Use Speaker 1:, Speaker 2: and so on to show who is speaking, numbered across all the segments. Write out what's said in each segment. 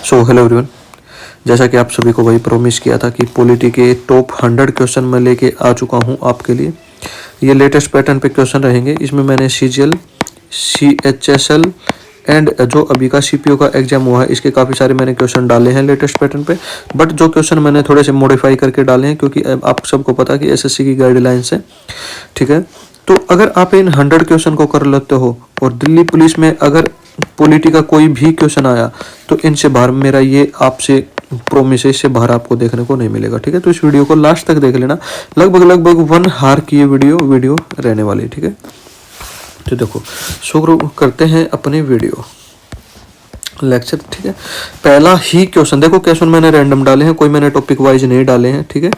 Speaker 1: So hello everyone, जैसा कि आप सभी को वही प्रॉमिस किया था कि पॉलिटी के टॉप 100 क्वेश्चन मैं लेके आ चुका हूं आपके लिए। ये लेटेस्ट पैटर्न पे क्वेश्चन रहेंगे। इसमें मैंने CGL, CHSL एंड जो अभी का CPO का एग्जाम हुआ है इसके काफ़ी सारे मैंने क्वेश्चन डाले हैं लेटेस्ट पैटर्न पे। बट जो क्वेश्चन मैंने थोड़े से मॉडिफाई करके डाले हैं क्योंकि आप सबको पता है कि SSC की गाइडलाइंस है, ठीक है। तो अगर आप इन 100 क्वेश्चन को कर लेते हो और दिल्ली पुलिस में अगर पॉलिटी का कोई भी क्वेश्चन आया तो इनसे बाहर, मेरा ये आपसे प्रोमिस है, इससे बाहर आपको देखने को नहीं मिलेगा, ठीक है। तो इस वीडियो को लास्ट तक देख लेना। लगभग 1 आवर की ये वीडियो रहने वाली है, ठीक है। तो देखो शुरू करते हैं अपने वीडियो लेक्चर, ठीक है। पहला ही क्वेश्चन देखो, क्वेश्चन मैंने रैंडम डाले हैं, कोई मैंने टॉपिक वाइज नहीं डाले हैं, ठीक है।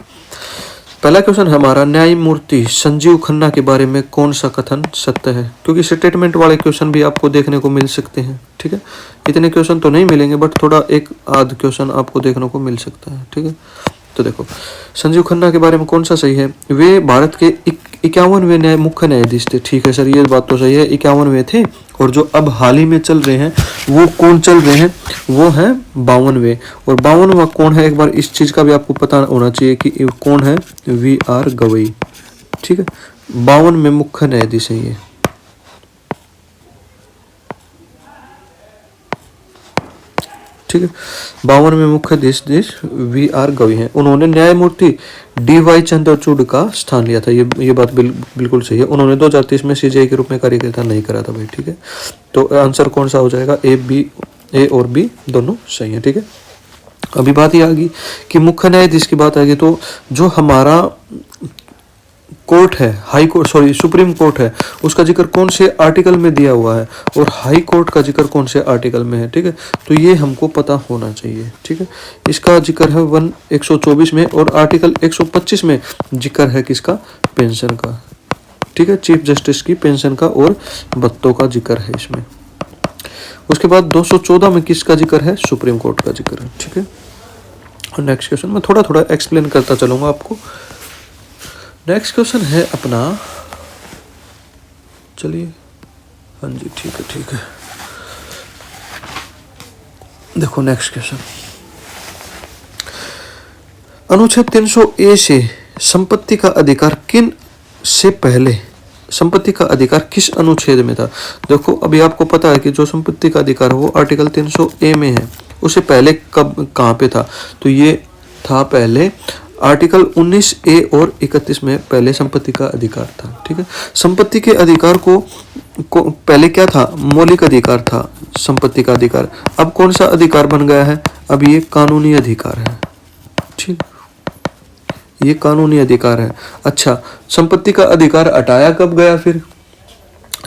Speaker 1: पहला क्वेश्चन हमारा, न्यायमूर्ति संजीव खन्ना के बारे में कौन सा कथन सत्य है? क्योंकि स्टेटमेंट वाले क्वेश्चन भी आपको देखने को मिल सकते हैं, ठीक है। इतने क्वेश्चन तो नहीं मिलेंगे बट थोड़ा एक आध क्वेश्चन आपको देखने को मिल सकता है, ठीक है। तो देखो संजीव खन्ना के बारे में कौन सा सही है? वे भारत के 51वें मुख्य न्यायाधीश थे, ठीक है सर, ये बात तो सही है, 51वें थे। और जो अब हाल ही में चल रहे हैं वो कौन चल रहे हैं? वो हैं 52वें। और 52वां कौन है? एक बार इस चीज का भी आपको पता होना चाहिए कि कौन है। VR गवई, ठीक है। 52 में मुख्य न्यायाधीश है ये, ठीक है। 52 में मुख्य न्यायाधीश VR गवई हैं। उन्होंने न्यायमूर्ति DY चंद्रचूड़ का स्थान लिया था। ये बात बिल्कुल सही है। उन्होंने 2023 में CJI के रूप में कार्यकर्ता नहीं करा था भाई, ठीक है। तो आंसर कौन सा हो जाएगा? A और B दोनों सही है, ठीक है। अभी बात ये आ गई कि मुख्य न्यायाधीश की बात आ गई, तो जो हमारा कोर्ट है, high court, sorry supreme court है, उसका जिक्र कौन से आर्टिकल में दिया हुआ है और हाई कोर्ट का जिक्र कौन से आर्टिकल में है, ठीक है। तो ये हमको पता होना चाहिए, ठीक है। इसका जिक्र है 124 में और आर्टिकल 125 में जिक्र है किसका? पेंशन का, ठीक है। चीफ जस्टिस की पेंशन का और भत्तों का जिक्र है इसमें। उसके बाद 214 में किसका जिक्र है? सुप्रीम कोर्ट का जिक्र है, ठीक है। और नेक्स्ट क्वेश्चन मैं थोड़ा थोड़ा एक्सप्लेन करता चलूंगा आपको। नेक्स्ट क्वेश्चन है अपना, चलिए, हाँ जी, ठीक है। देखो नेक्स्ट क्वेश्चन, अनुच्छेद 300A से संपत्ति का अधिकार किन से पहले, संपत्ति का अधिकार किस अनुच्छेद में था? देखो अभी आपको पता है कि जो संपत्ति का अधिकार है वो आर्टिकल 300A में है। उससे पहले कब कहाँ पे था? तो ये था पहले आर्टिकल 19A और 31 में पहले संपत्ति का अधिकार था, ठीक है। संपत्ति के अधिकार को पहले क्या था? मौलिक अधिकार था संपत्ति का अधिकार। अब कौन सा अधिकार बन गया है? अब ये कानूनी अधिकार है, ठीक, ये कानूनी अधिकार है। अच्छा, संपत्ति का अधिकार हटाया कब गया फिर?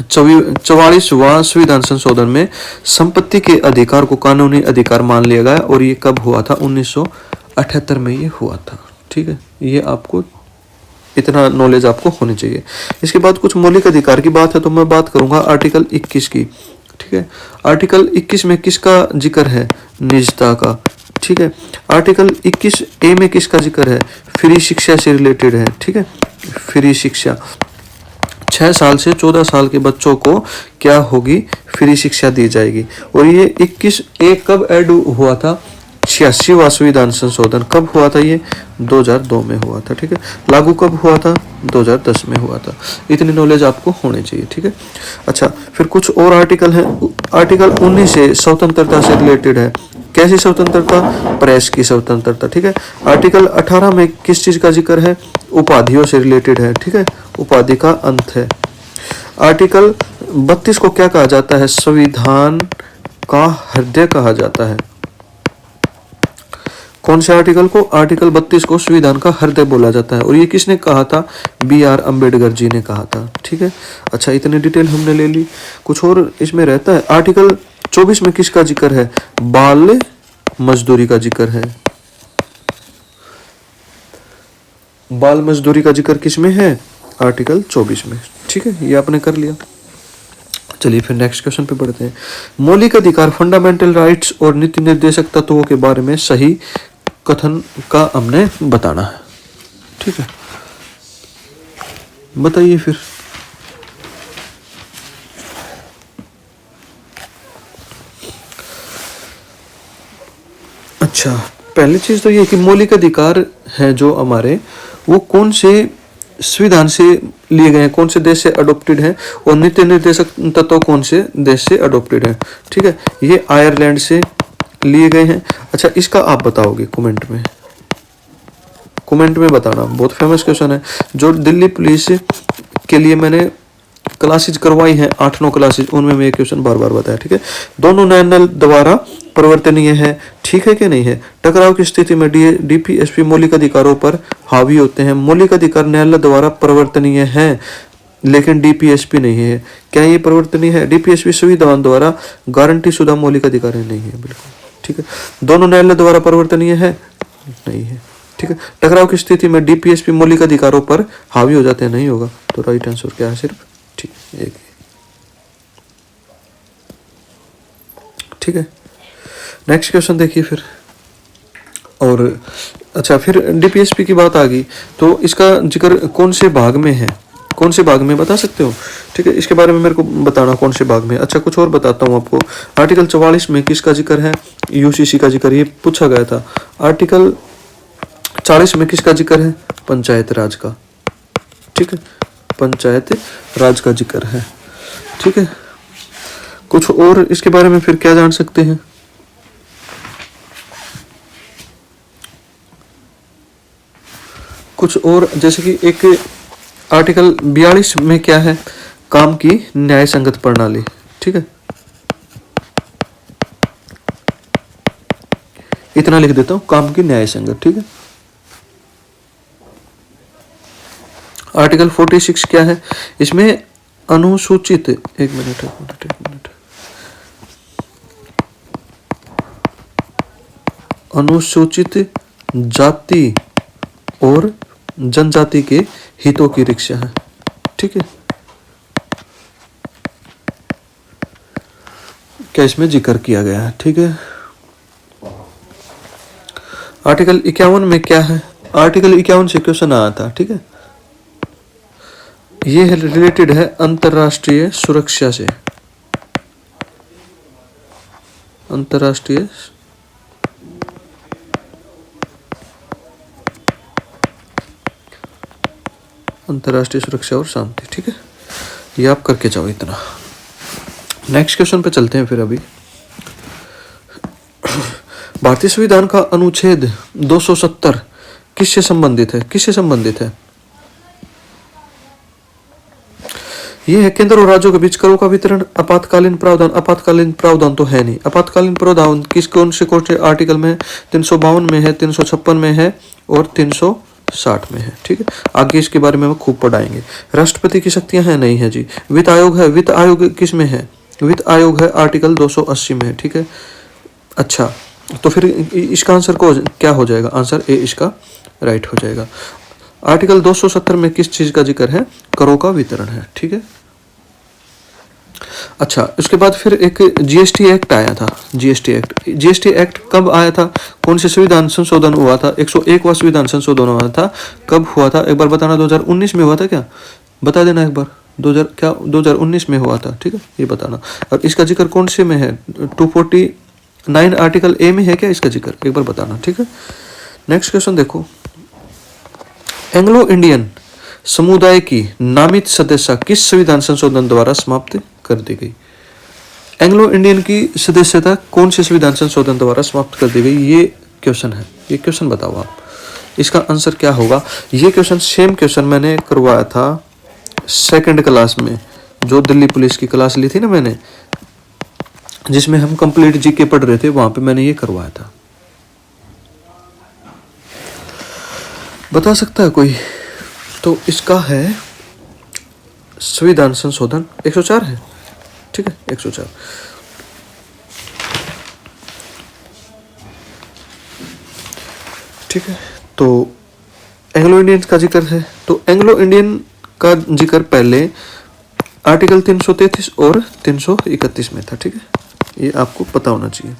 Speaker 1: 44वां संविधान संशोधन में संपत्ति के अधिकार को कानूनी अधिकार मान लिया गया और ये कब हुआ था? 1978 में ये हुआ था, ठीक है। ये आपको इतना नॉलेज आपको होनी चाहिए। इसके बाद कुछ मौलिक अधिकार की बात है तो मैं बात करूंगा आर्टिकल 21 की, ठीक है। आर्टिकल 21 में किसका जिक्र है? निजता का, ठीक है। आर्टिकल 21A में किसका जिक्र है? फ्री शिक्षा से रिलेटेड है, ठीक है। फ्री शिक्षा, 6 साल से 14 साल के बच्चों को क्या होगी? फ्री शिक्षा दी जाएगी। और ये 21A कब ऐड हुआ था? 86वां संविधान संशोधन कब हुआ था? ये 2002 में हुआ था, ठीक है। लागू कब हुआ था? 2010 में हुआ था। इतनी नॉलेज आपको होनी चाहिए, ठीक है। अच्छा, फिर कुछ और आर्टिकल है। आर्टिकल 19 से स्वतंत्रता से रिलेटेड है। कैसी स्वतंत्रता? प्रेस की स्वतंत्रता, ठीक है। आर्टिकल 18 में किस चीज का जिक्र है? उपाधियों से रिलेटेड है, ठीक है। उपाधि का अंत है। आर्टिकल 32 को क्या कहा जाता है? संविधान का हृदय कहा जाता है। कौन से आर्टिकल को? आर्टिकल 32 को संविधान का हृदय बोला जाता है। और ये किसने कहा था? BR अम्बेडकर जी ने कहा था, ठीक है। अच्छा, इतनी डिटेल हमने ले ली। कुछ और इसमें रहता है। आर्टिकल 24 में किसका जिक्र है? बाल मजदूरी का जिक्र है। बाल मजदूरी का जिक्र किसमें है? आर्टिकल 24 में, ठीक है। ये आपने कर लिया। चलिए फिर नेक्स्ट क्वेश्चन पे बढ़ते हैं। मौलिक अधिकार, फंडामेंटल राइट्स और नीति निर्देशक तत्वों के बारे में सही कथन का हमने बताना है, ठीक है। बताइए फिर। अच्छा, पहली चीज तो ये कि मौलिक अधिकार हैं जो हमारे, वो कौन से संविधान से लिए गए हैं, कौन से देश से अडोप्टेड हैं, और नीति निर्देशक तत्व कौन से देश से अडोप्टेड हैं। ठीक है, ये आयरलैंड से लिए गए हैं। अच्छा, इसका आप बताओगे कमेंट में बताना, बहुत फेमस क्वेश्चन है, जो दिल्ली पुलिस के लिए मैंने क्लासेज करवाई हैं, 8-9 क्लासेज, उनमें मैं ये क्वेश्चन बार बार बताया। ठीक है, दोनों न्यायालय द्वारा परिवर्तनीय है, ठीक है कि नहीं है। टकराव की स्थिति में डीपीएसपी मौलिक अधिकारों पर हावी होते हैं। मौलिक अधिकार न्यायालय द्वारा परिवर्तनीय है लेकिन डीपीएसपी नहीं है। क्या ये परिवर्तनीय है? डीपीएसपी संविधान द्वारा गारंटी शुदा मौलिक अधिकार नहीं है, बिल्कुल ठीक है। दोनों न्यायालय द्वारा परिवर्तनीय है, नहीं है। ठीक है, टकराव की स्थिति में डीपीएसपी मौलिक अधिकारों पर हावी हो जाते हैं, नहीं होगा। तो राइट आंसर क्या है? सिर्फ ठीक है, एक। ठीक है, नेक्स्ट क्वेश्चन देखिए फिर। और अच्छा, फिर डीपीएसपी की बात आ गई तो इसका जिक्र कौन से भाग में है, कौन से भाग में बता सकते हो? ठीक है, इसके बारे में मेरे को बताना कौन से भाग में। अच्छा, कुछ और बताता हूँ आपको। आर्टिकल 44 में किसका जिक्र है? यूसीसी का जिक्र, ये पूछा गया था। आर्टिकल 40 में किसका जिक्र है? पंचायत राज का। ठीक है, पंचायत राज का जिक्र है। ठीक है, कुछ और इसके बारे में फिर क्या जान सकते हैं? कुछ और जैसे कि एक आर्टिकल 42 में क्या है? काम की न्याय संगत प्रणाली। ठीक है, इतना लिख देता हूं, काम की न्याय संगत। ठीक है, आर्टिकल 46 क्या है? इसमें अनुसूचित, एक मिनट, अनुसूचित जाति और जनजाति के हितों की रक्षा है। ठीक है, क्या इसमें जिक्र किया गया है? ठीक है, आर्टिकल 51 में क्या है? आर्टिकल 51 से क्वेश्चन आया था। ठीक है, ये रिलेटेड है अंतरराष्ट्रीय सुरक्षा से। अंतरराष्ट्रीय सुरक्षा और शांति। ठीक है, ये आप करके जाओ इतना। नेक्स्ट क्वेश्चन पे चलते हैं फिर। अभी भारतीय संविधान का अनुच्छेद 270 किससे संबंधित है? किससे संबंधित है? ये है केंद्र और राज्यों के बीच करों का वितरण, आपातकालीन प्रावधान। आपातकालीन प्रावधान तो है नहीं। आपातकालीन प्रावधान किस कौन से आर्टिकल में है? 352 में है, 356 में है और 360 में है। ठीक है, आगे इसके बारे में हम खूब पढ़ाएंगे। राष्ट्रपति की शक्तियां हैं, नहीं है जी। वित्त आयोग है, वित्त आयोग किस में है? वित्त आयोग है आर्टिकल 280 में है। ठीक है, अच्छा, तो फिर इसका आंसर को क्या हो जाएगा? आंसर ए इसका राइट हो जाएगा। आर्टिकल 270 में किस चीज का जिक्र है? करों का वितरण है। ठीक है, अच्छा, उसके बाद फिर एक जीएसटी एक्ट आया था। जीएसटी एक्ट कब आया था? कौन से संविधान संशोधन हुआ था? 101वां संविधान संशोधन हुआ था। कब हुआ था? एक बार बताना। 2019 में हुआ था क्या? बता देना एक बार। 2019 में हुआ था। ठीक है, ये बताना। और इसका जिक्र कौन से में है? 249 आर्टिकल ए में है क्या इसका जिक्र? एक बार बताना। ठीक है, नेक्स्ट क्वेश्चन देखो। एंग्लो इंडियन समुदाय की नामित सदस्यता किस संविधान संशोधन द्वारा समाप्त कर दी गई? एंग्लो इंडियन की सदस्यता कौन से संविधान संशोधन द्वारा समाप्त कर दी गई? ये क्वेश्चन है। ये क्वेश्चन बताओ आप, इसका आंसर क्या होगा? ये क्वेश्चन सेम क्वेश्चन मैंने करवाया था 2nd क्लास में, जो दिल्ली पुलिस की क्लास ली थी ना मैंने, जिसमें हम कंप्लीट जीके पढ़ रहे थे, वहां पे मैंने ये करवाया था। बता सकता है कोई? तो इसका है संविधान संशोधन 104 है। ठीक है, 104। ठीक है, तो एंग्लो इंडियन का जिक्र है, तो एंग्लो इंडियन का जिक्र पहले आर्टिकल 333 और 331 में था। ठीक है, ये आपको पता होना चाहिए।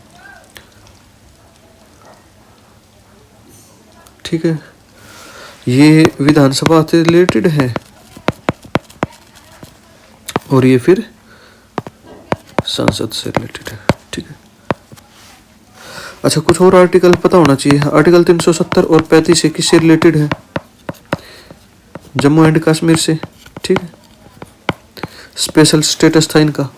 Speaker 1: ठीक है, ये विधानसभा से रिलेटेड है और ये फिर संसद से रिलेटेड है। ठीक है, अच्छा, कुछ और आर्टिकल पता होना चाहिए। आर्टिकल 370 और 35 से किससे रिलेटेड है? जम्मू एंड कश्मीर से, ठीक है, स्पेशल स्टेटस था इनका।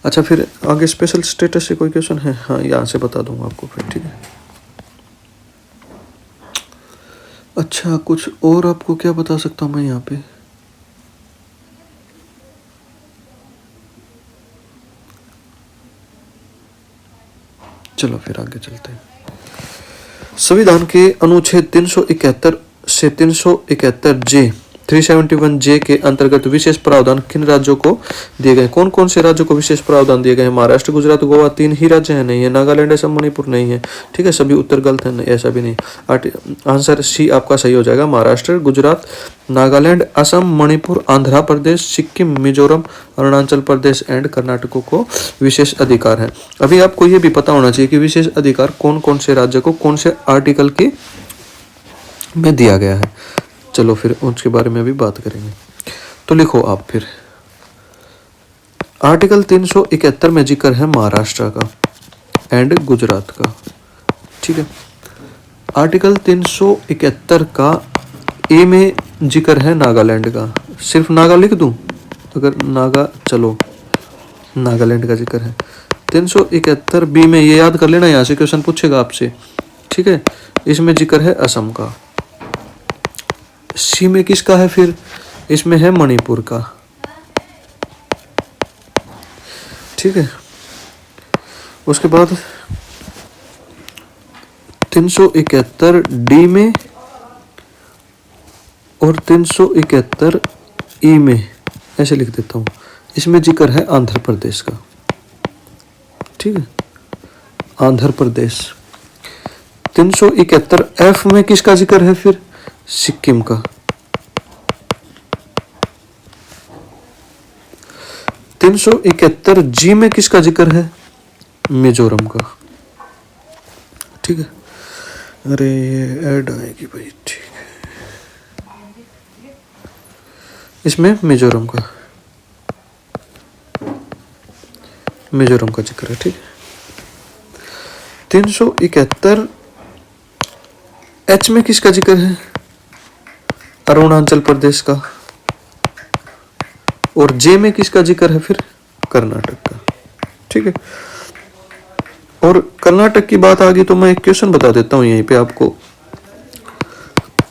Speaker 1: अच्छा, फिर आगे स्पेशल स्टेटस से कोई क्वेश्चन है? हाँ, यहाँ से बता दूंगा आपको फिर, ठीक है। अच्छा, कुछ और आपको क्या बता सकता हूँ मैं यहाँ पे? चलो फिर आगे चलते हैं। संविधान के अनुच्छेद 371 से 371 जे 371 जे के अंतर्गत विशेष प्रावधान किन राज्यों को दिए गए? कौन कौन से राज्यों को विशेष प्रावधान दिए गए हैं? महाराष्ट्र, गुजरात, गोवा, 3 ही राज्य हैं, नहीं है। नागालैंड, असम, मणिपुर नहीं है, ठीक है। सभी उत्तर गलत है, ऐसा भी नहीं। आंसर सी आपका सही हो जाएगा। महाराष्ट्र, गुजरात, नागालैंड, असम, मणिपुर, आंध्र प्रदेश, सिक्किम, मिजोरम, अरुणाचल प्रदेश एंड कर्नाटक को विशेष अधिकार है। अभी आपको ये भी पता होना चाहिए कि विशेष अधिकार कौन कौन से राज्य को कौन से आर्टिकल के में दिया गया है। चलो फिर उसके बारे में भी बात करेंगे। तो लिखो आप फिर, आर्टिकल 371 में जिक्र है महाराष्ट्र का एंड गुजरात का, ठीक है। आर्टिकल 371 का ए में जिक्र है नागालैंड का। सिर्फ नागा लिख दूं अगर नागा, चलो नागालैंड का जिक्र है। 371 बी में ये याद कर लेना, यहाँ से क्वेश्चन पूछेगा आपसे, ठीक है। इसमें जिक्र है असम का। सी में किसका है फिर? इसमें है मणिपुर का, ठीक है। उसके बाद 371 डी में और 371 ई में, ऐसे लिख देता हूं, इसमें जिक्र है आंध्र प्रदेश का, ठीक है, आंध्र प्रदेश। 371 एफ में किसका जिक्र है फिर? सिक्किम का। 371 जी में किसका जिक्र है? मिजोरम का, ठीक है। अरे ये ऐड आएगी भाई, ठीक है। इसमें मिजोरम का जिक्र है, ठीक है। 371 एच में किसका जिक्र है? अरुणाचल प्रदेश का। और जे में किसका जिक्र है फिर? कर्नाटक का, ठीक है। और कर्नाटक की बात आ गई तो मैं एक क्वेश्चन बता देता हूं यहीं पे आपको।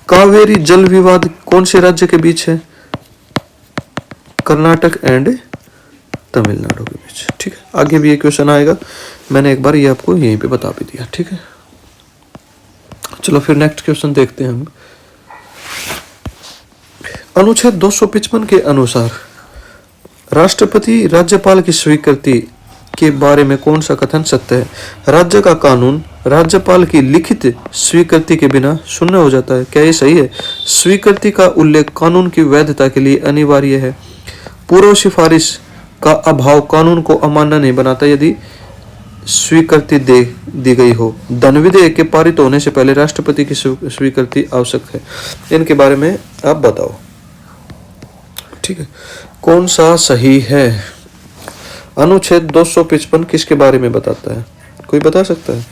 Speaker 1: कावेरी जल विवाद कौन से राज्य के बीच है? कर्नाटक एंड तमिलनाडु के बीच, ठीक है। आगे भी ये क्वेश्चन आएगा, मैंने एक बार ये आपको यहीं पे बता भी दिया, ठीक है। चलो फिर नेक्स्ट क्वेश्चन देखते हैं हम। अनुच्छेद 255 के अनुसार राष्ट्रपति राज्यपाल की स्वीकृति के बारे में कौन सा कथन सत्य है? राज्य का कानून राज्यपाल की लिखित स्वीकृति के बिना शून्य हो जाता है। क्या ये सही है? स्वीकृति का उल्लेख कानून की वैधता के लिए अनिवार्य है। पूर्व सिफारिश का अभाव कानून को अमान्य नहीं बनाता यदि स्वीकृति दी गई हो। धन विधेयक के पारित होने से पहले राष्ट्रपति की स्वीकृति आवश्यक है। इनके बारे में आप बताओ, ठीक है, कौन सा सही है? अनुच्छेद 255 किसके बारे में बताता है? कोई बता सकता है?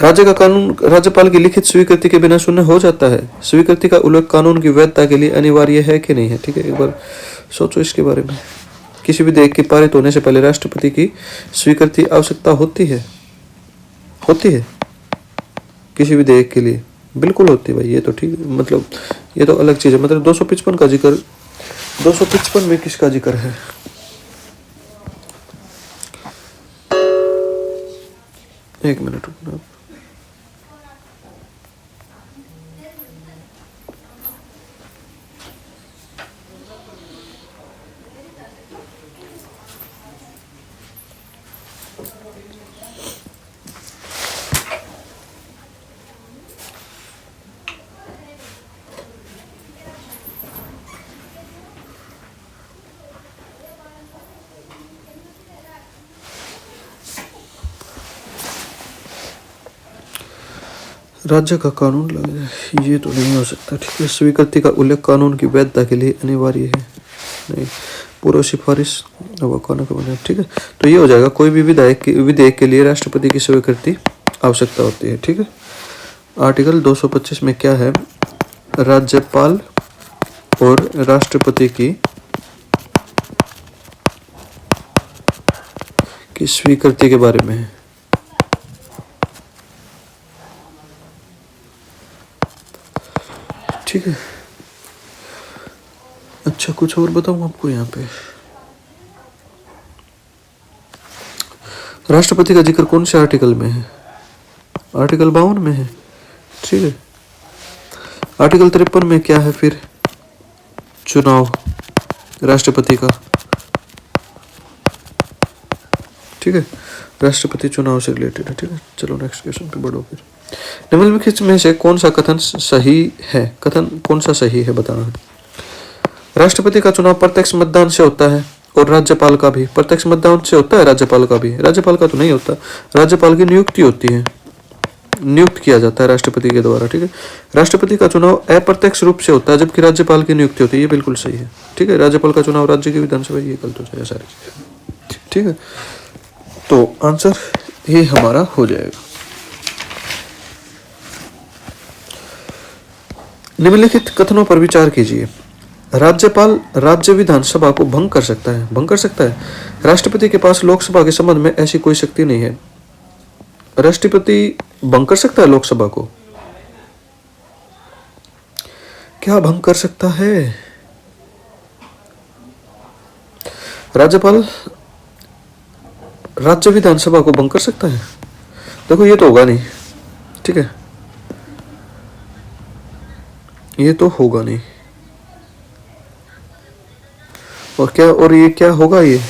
Speaker 1: राज्य का कानून राज्यपाल की लिखित स्वीकृति के बिना शून्य हो जाता है। स्वीकृति का उल्लेख कानून की वैधता के लिए अनिवार्य है कि नहीं है, ठीक है। एक बार सोचो इसके बारे में। किसी विधेयक के पारित होने से पहले राष्ट्रपति की स्वीकृति आवश्यकता होती है किसी विधेयक के लिए? बिल्कुल होती है भाई, ये तो ठीक, मतलब ये तो अलग चीज है। मतलब 255 का जिक्र, 255 में किसका जिक्र है? एक मिनट रुकना। राज्य का कानून लगे, ये तो नहीं हो सकता, ठीक है। स्वीकृति का उल्लेख कानून की वैधता के लिए अनिवार्य है, नहीं। पूर्व सिफारिश वो कौन को बने, ठीक है। तो ये हो जाएगा, कोई भी विधेयक के लिए राष्ट्रपति की स्वीकृति आवश्यकता होती है, ठीक है। आर्टिकल 225 में क्या है, राज्यपाल और राष्ट्रपति की स्वीकृति के बारे में है। ठीक है। अच्छा, कुछ और बताऊं आपको यहाँ पे, राष्ट्रपति का जिक्र कौन से आर्टिकल में है, आर्टिकल 52 में है, ठीक है। आर्टिकल 53 में क्या है फिर, चुनाव राष्ट्रपति का, ठीक है, राष्ट्रपति चुनाव से रिलेटेड है, ठीक है। चलो नेक्स्ट क्वेश्चन पे बढ़ो फिर। निम्नलिखित में से कौन सा कथन सही है, कथन कौन सा सही है बताना है। राष्ट्रपति का चुनाव प्रत्यक्ष मतदान से होता है और राज्यपाल का भी प्रत्यक्ष मतदान से होता है, राज्यपाल का भी, राज्यपाल का तो नहीं होता, राज्यपाल की नियुक्ति होती है, नियुक्त किया जाता है राष्ट्रपति के द्वारा, ठीक है। राष्ट्रपति का चुनाव अप्रत्यक्ष रूप से होता है जबकि राज्यपाल की नियुक्ति होती है, ये बिल्कुल सही है, ठीक है। राज्यपाल का चुनाव राज्य की विधानसभा, ये गलत हो जाएगा सारी चीजें, ठीक है। तो आंसर ये हमारा हो जाएगा। निम्नलिखित कथनों पर विचार कीजिए। राज्यपाल राज्य विधानसभा को भंग कर सकता है, भंग कर सकता है। राष्ट्रपति के पास लोकसभा के संबंध में ऐसी कोई शक्ति नहीं है। राष्ट्रपति भंग कर सकता है लोकसभा को, क्या भंग कर सकता है? राज्यपाल राज्य विधानसभा को भंग कर सकता है? देखो ये तो होगा नहीं, ठीक है, ये तो होगा नहीं। और क्या, और ये क्या होगा, ये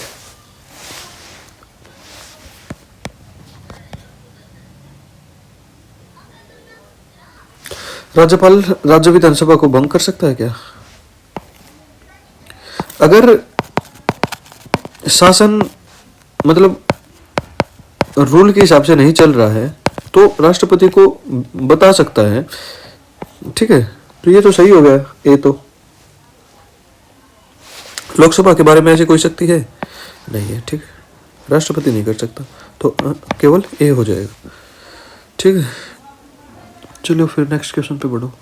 Speaker 1: राज्यपाल राज्य विधानसभा को भंग कर सकता है क्या? अगर शासन मतलब रूल के हिसाब से नहीं चल रहा है तो राष्ट्रपति को बता सकता है, ठीक है। तो ये तो सही हो गया, ये तो लोकसभा के बारे में ऐसी कोई शक्ति है नहीं है, ठीक है, राष्ट्रपति नहीं कर सकता, तो केवल ए हो जाएगा, ठीक है। चलो फिर नेक्स्ट क्वेश्चन पे बढ़ो।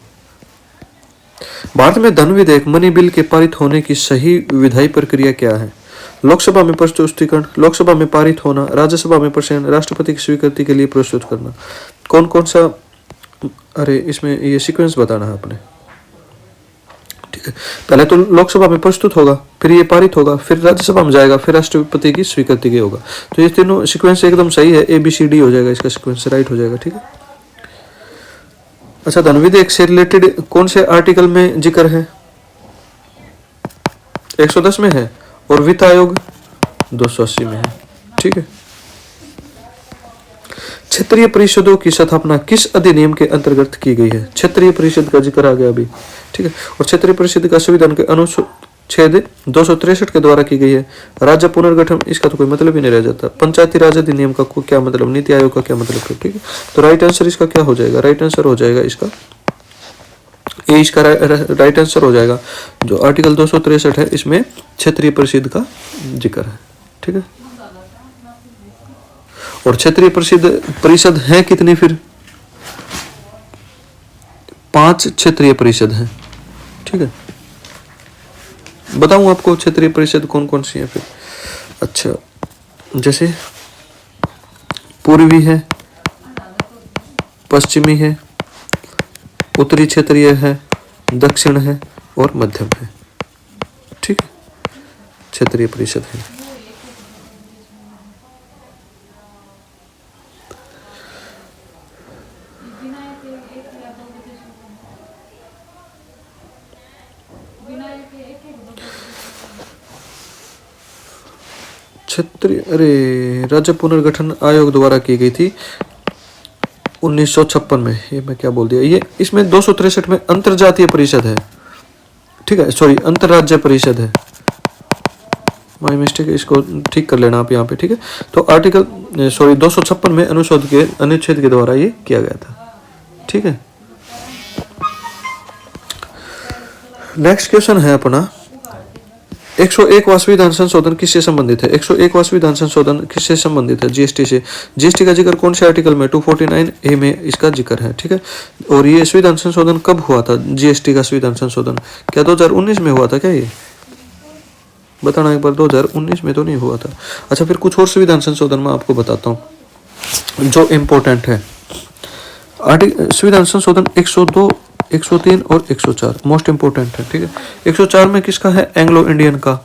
Speaker 1: भारत में धन विधेयक मनी बिल के पारित होने की सही विधायी प्रक्रिया क्या है? लोकसभा में प्रस्तुतीकरण, लोकसभा में पारित होना, राज्यसभा में प्रेषण, राष्ट्रपति की स्वीकृति के लिए प्रस्तुत करना। कौन कौन सा, अरे इसमें ये सीक्वेंस बताना है आपने, ठीक है। पहले तो लोकसभा में प्रस्तुत होगा, फिर ये पारित होगा, फिर राज्यसभा में जाएगा, फिर राष्ट्रपति की स्वीकृति के होगा। तो ये तीनों सीक्वेंस एकदम सही है, ABCD हो जाएगा, इसका सीक्वेंस राइट हो जाएगा, ठीक है। अच्छा, धन विधेयक से रिलेटेड कौन से आर्टिकल में जिक्र है? 110 में है और वित्त आयोग 280 में है, ठीक है। क्षेत्रीय परिषदों की स्थापना किस अधिनियम के अंतर्गत की गई है? क्षेत्रीय परिषद का जिक्र आ गया अभी, ठीक है। और क्षेत्रीय परिषद का संविधान के अनुच्छेद 263 के द्वारा की गई है। राज्य पुनर्गठन, इसका तो कोई मतलब ही नहीं रह जाता। पंचायती राज अधिनियम का क्या मतलब, नीति आयोग का क्या मतलब है, ठीक है। तो राइट आंसर इसका क्या हो जाएगा? राइट आंसर हो जाएगा इसका ये, इसका राइट आंसर हो जाएगा जो आर्टिकल 263 है, इसमें क्षेत्रीय परिषद का जिक्र है, ठीक है। और क्षेत्रीय परिषद है कितनी फिर? 5 क्षेत्रीय परिषद है, ठीक है। बताऊं आपको क्षेत्रीय परिषद कौन कौन सी है फिर? अच्छा, जैसे पूर्वी है, पश्चिमी है, उत्तरी क्षेत्रीय है, दक्षिण है और मध्यम है, ठीक है, क्षेत्रीय परिषद है। क्षेत्रीय, अरे राज्य पुनर्गठन आयोग द्वारा की गई थी 1956 में, ये मैं क्या बोल दिया, ये इसमें 263 में अंतरजातीय परिषद है, ठीक है, सॉरी अंतरराज्य परिषद है, माय मिस्टेक, इसको ठीक कर लेना आप यहाँ पे, ठीक है। तो आर्टिकल सॉरी 256 में अनुच्छेद के द्वारा ये किया गया था, ठीक है। नेक्स्ट क्वेश्चन है अपना, 101वां संविधान संशोधन किससे संबंधित है? 101वां संविधान संशोधन किससे संबंधित है? जीएसटी से। जीएसटी का जिक्र कौन से आर्टिकल में? 249A में इसका जिक्र है, ठीक है। और ये संविधान संशोधन कब हुआ था? जीएसटी का संविधान संशोधन क्या 2019 में हुआ था क्या? ये बताना एक बार, 2019 में तो नहीं हुआ था। अच्छा, फिर कुछ और संविधान संशोधन मैं आपको बताता हूँ जो इम्पोर्टेंट है। संविधान संशोधन 102, 103 और 104 मोस्ट इंपोर्टेंट है, ठीक है। 104 में किसका है? एंग्लो इंडियन का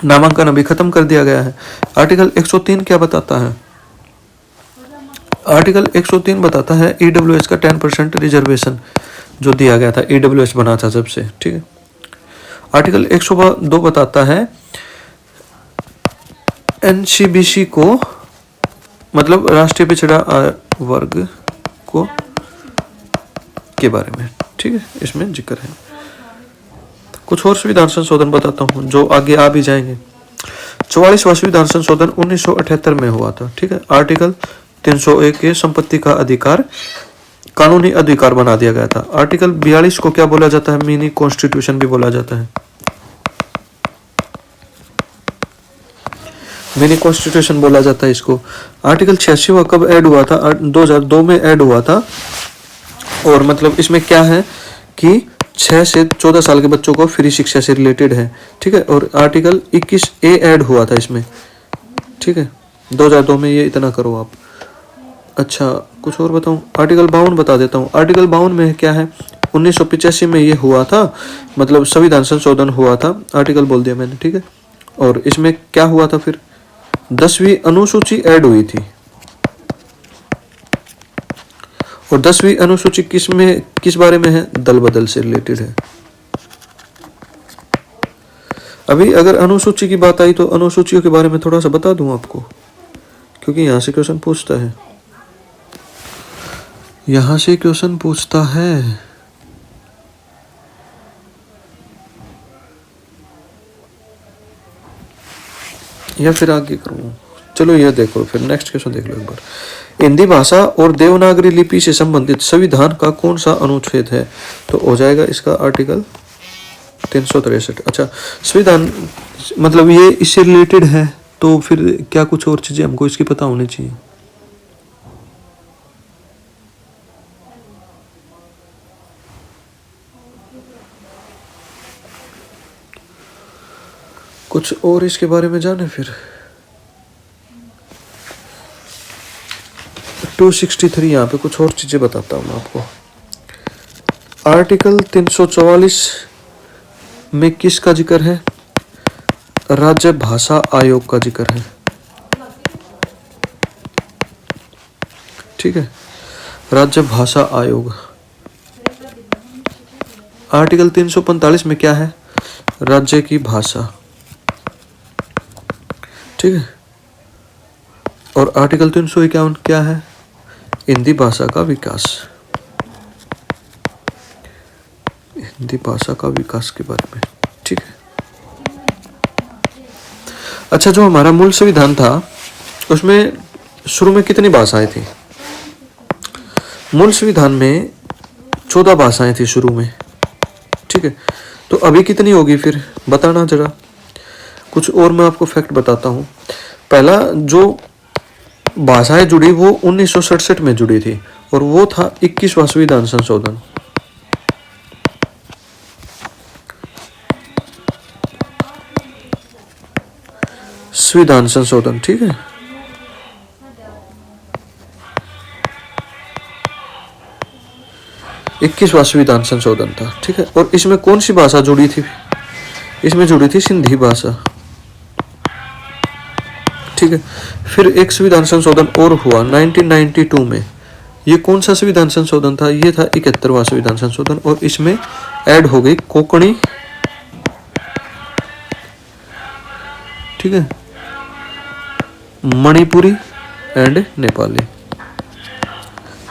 Speaker 1: नामांकन अभी खत्म कर दिया गया है। आर्टिकल 103 क्या बताता है? आर्टिकल 103 बताता है ईडब्ल्यूएस का 10% रिजर्वेशन जो दिया गया था, ईडब्ल्यूएस बना था सबसे, ठीक है। आर्टिकल 102 बताता है एनसीबीसी को, मतलब राष्ट्रीय पिछड़ा वर्ग को के बारे में, ठीक है, इसमें जिक्र है। कुछ और संविधान संशोधन बताता हूँ जो आगे आ भी जाएंगे। 44वां संविधान संशोधन 1978 में हुआ था, ठीक है। आर्टिकल 301 के संपत्ति का अधिकार कानूनी अधिकार बना दिया गया था। आर्टिकल 42 को क्या बोला जाता है? मिनी कॉन्स्टिट्यूशन भी बोला जाता है। मिनी कॉन्स्टिट्यूशन बोला जाता है इसको। आर्टिकल 86वां कब ऐड हुआ था? 2002 में ऐड हुआ था। और मतलब इसमें क्या है कि 6 से 14 साल के बच्चों को फ्री शिक्षा से रिलेटेड है, ठीक है। और आर्टिकल 21A ऐड हुआ था इसमें, ठीक है। 2002 में ये इतना करो आप। अच्छा, कुछ और बताऊं? आर्टिकल 52 बता देता हूँ। आर्टिकल 52 में क्या है? 1985 में ये हुआ था, मतलब संविधान संशोधन हुआ था। आर्टिकल बोल दिया मैंने, ठीक है। और इसमें क्या हुआ था फिर? 10वीं अनुसूची ऐड हुई थी। और 10वीं अनुसूची किस बारे में है? दल बदल से रिलेटेड है। अभी अगर अनुसूची की बात आई तो अनुसूचियों के बारे में थोड़ा सा बता दूं आपको, क्योंकि यहां से क्वेश्चन पूछता है। या फिर आगे करूँ? चलो ये देखो, फिर नेक्स्ट क्वेश्चन देख लो एक बार। हिंदी भाषा और देवनागरी लिपि से संबंधित संविधान का कौन सा अनुच्छेद है? तो हो जाएगा इसका आर्टिकल 363। अच्छा, संविधान मतलब ये इससे रिलेटेड है, तो फिर क्या कुछ और चीजें हमको इसकी पता होनी चाहिए। कुछ और इसके बारे में जाने फिर। 263 यहाँ पे कुछ और चीजें बताता हूँ मैं आपको। आर्टिकल 344 में किसका जिक्र है? राज्य भाषा आयोग का जिक्र है, ठीक है। राज्य भाषा आयोग। आर्टिकल 345 में क्या है? राज्य की भाषा, ठीक है। और आर्टिकल 351 क्या है? हिंदी भाषा का विकास। हिंदी भाषा का विकास के बारे में, ठीक है। अच्छा, जो हमारा मूल संविधान था उसमें शुरू में कितनी भाषाएं थी? मूल संविधान में 14 भाषाएं थी शुरू में, ठीक है। तो अभी कितनी होगी फिर बताना जरा। कुछ और मैं आपको फैक्ट बताता हूँ। पहला जो भाषाएं जुड़ी वो 1967 में जुड़ी थी, और वो था 21वां संविधान संशोधन। संविधान संशोधन, ठीक है। इक्कीसवां संविधान संशोधन था, ठीक है। और इसमें कौन सी भाषा जुड़ी थी? इसमें जुड़ी थी सिंधी भाषा, ठीक है। फिर एक संविधान संशोधन और हुआ 1992 में। ये कौन सा संविधान संशोधन था? ये था 71वां संविधान संशोधन, और इसमें ऐड हो गई कोंकणी, ठीक है, मणिपुरी एंड नेपाली।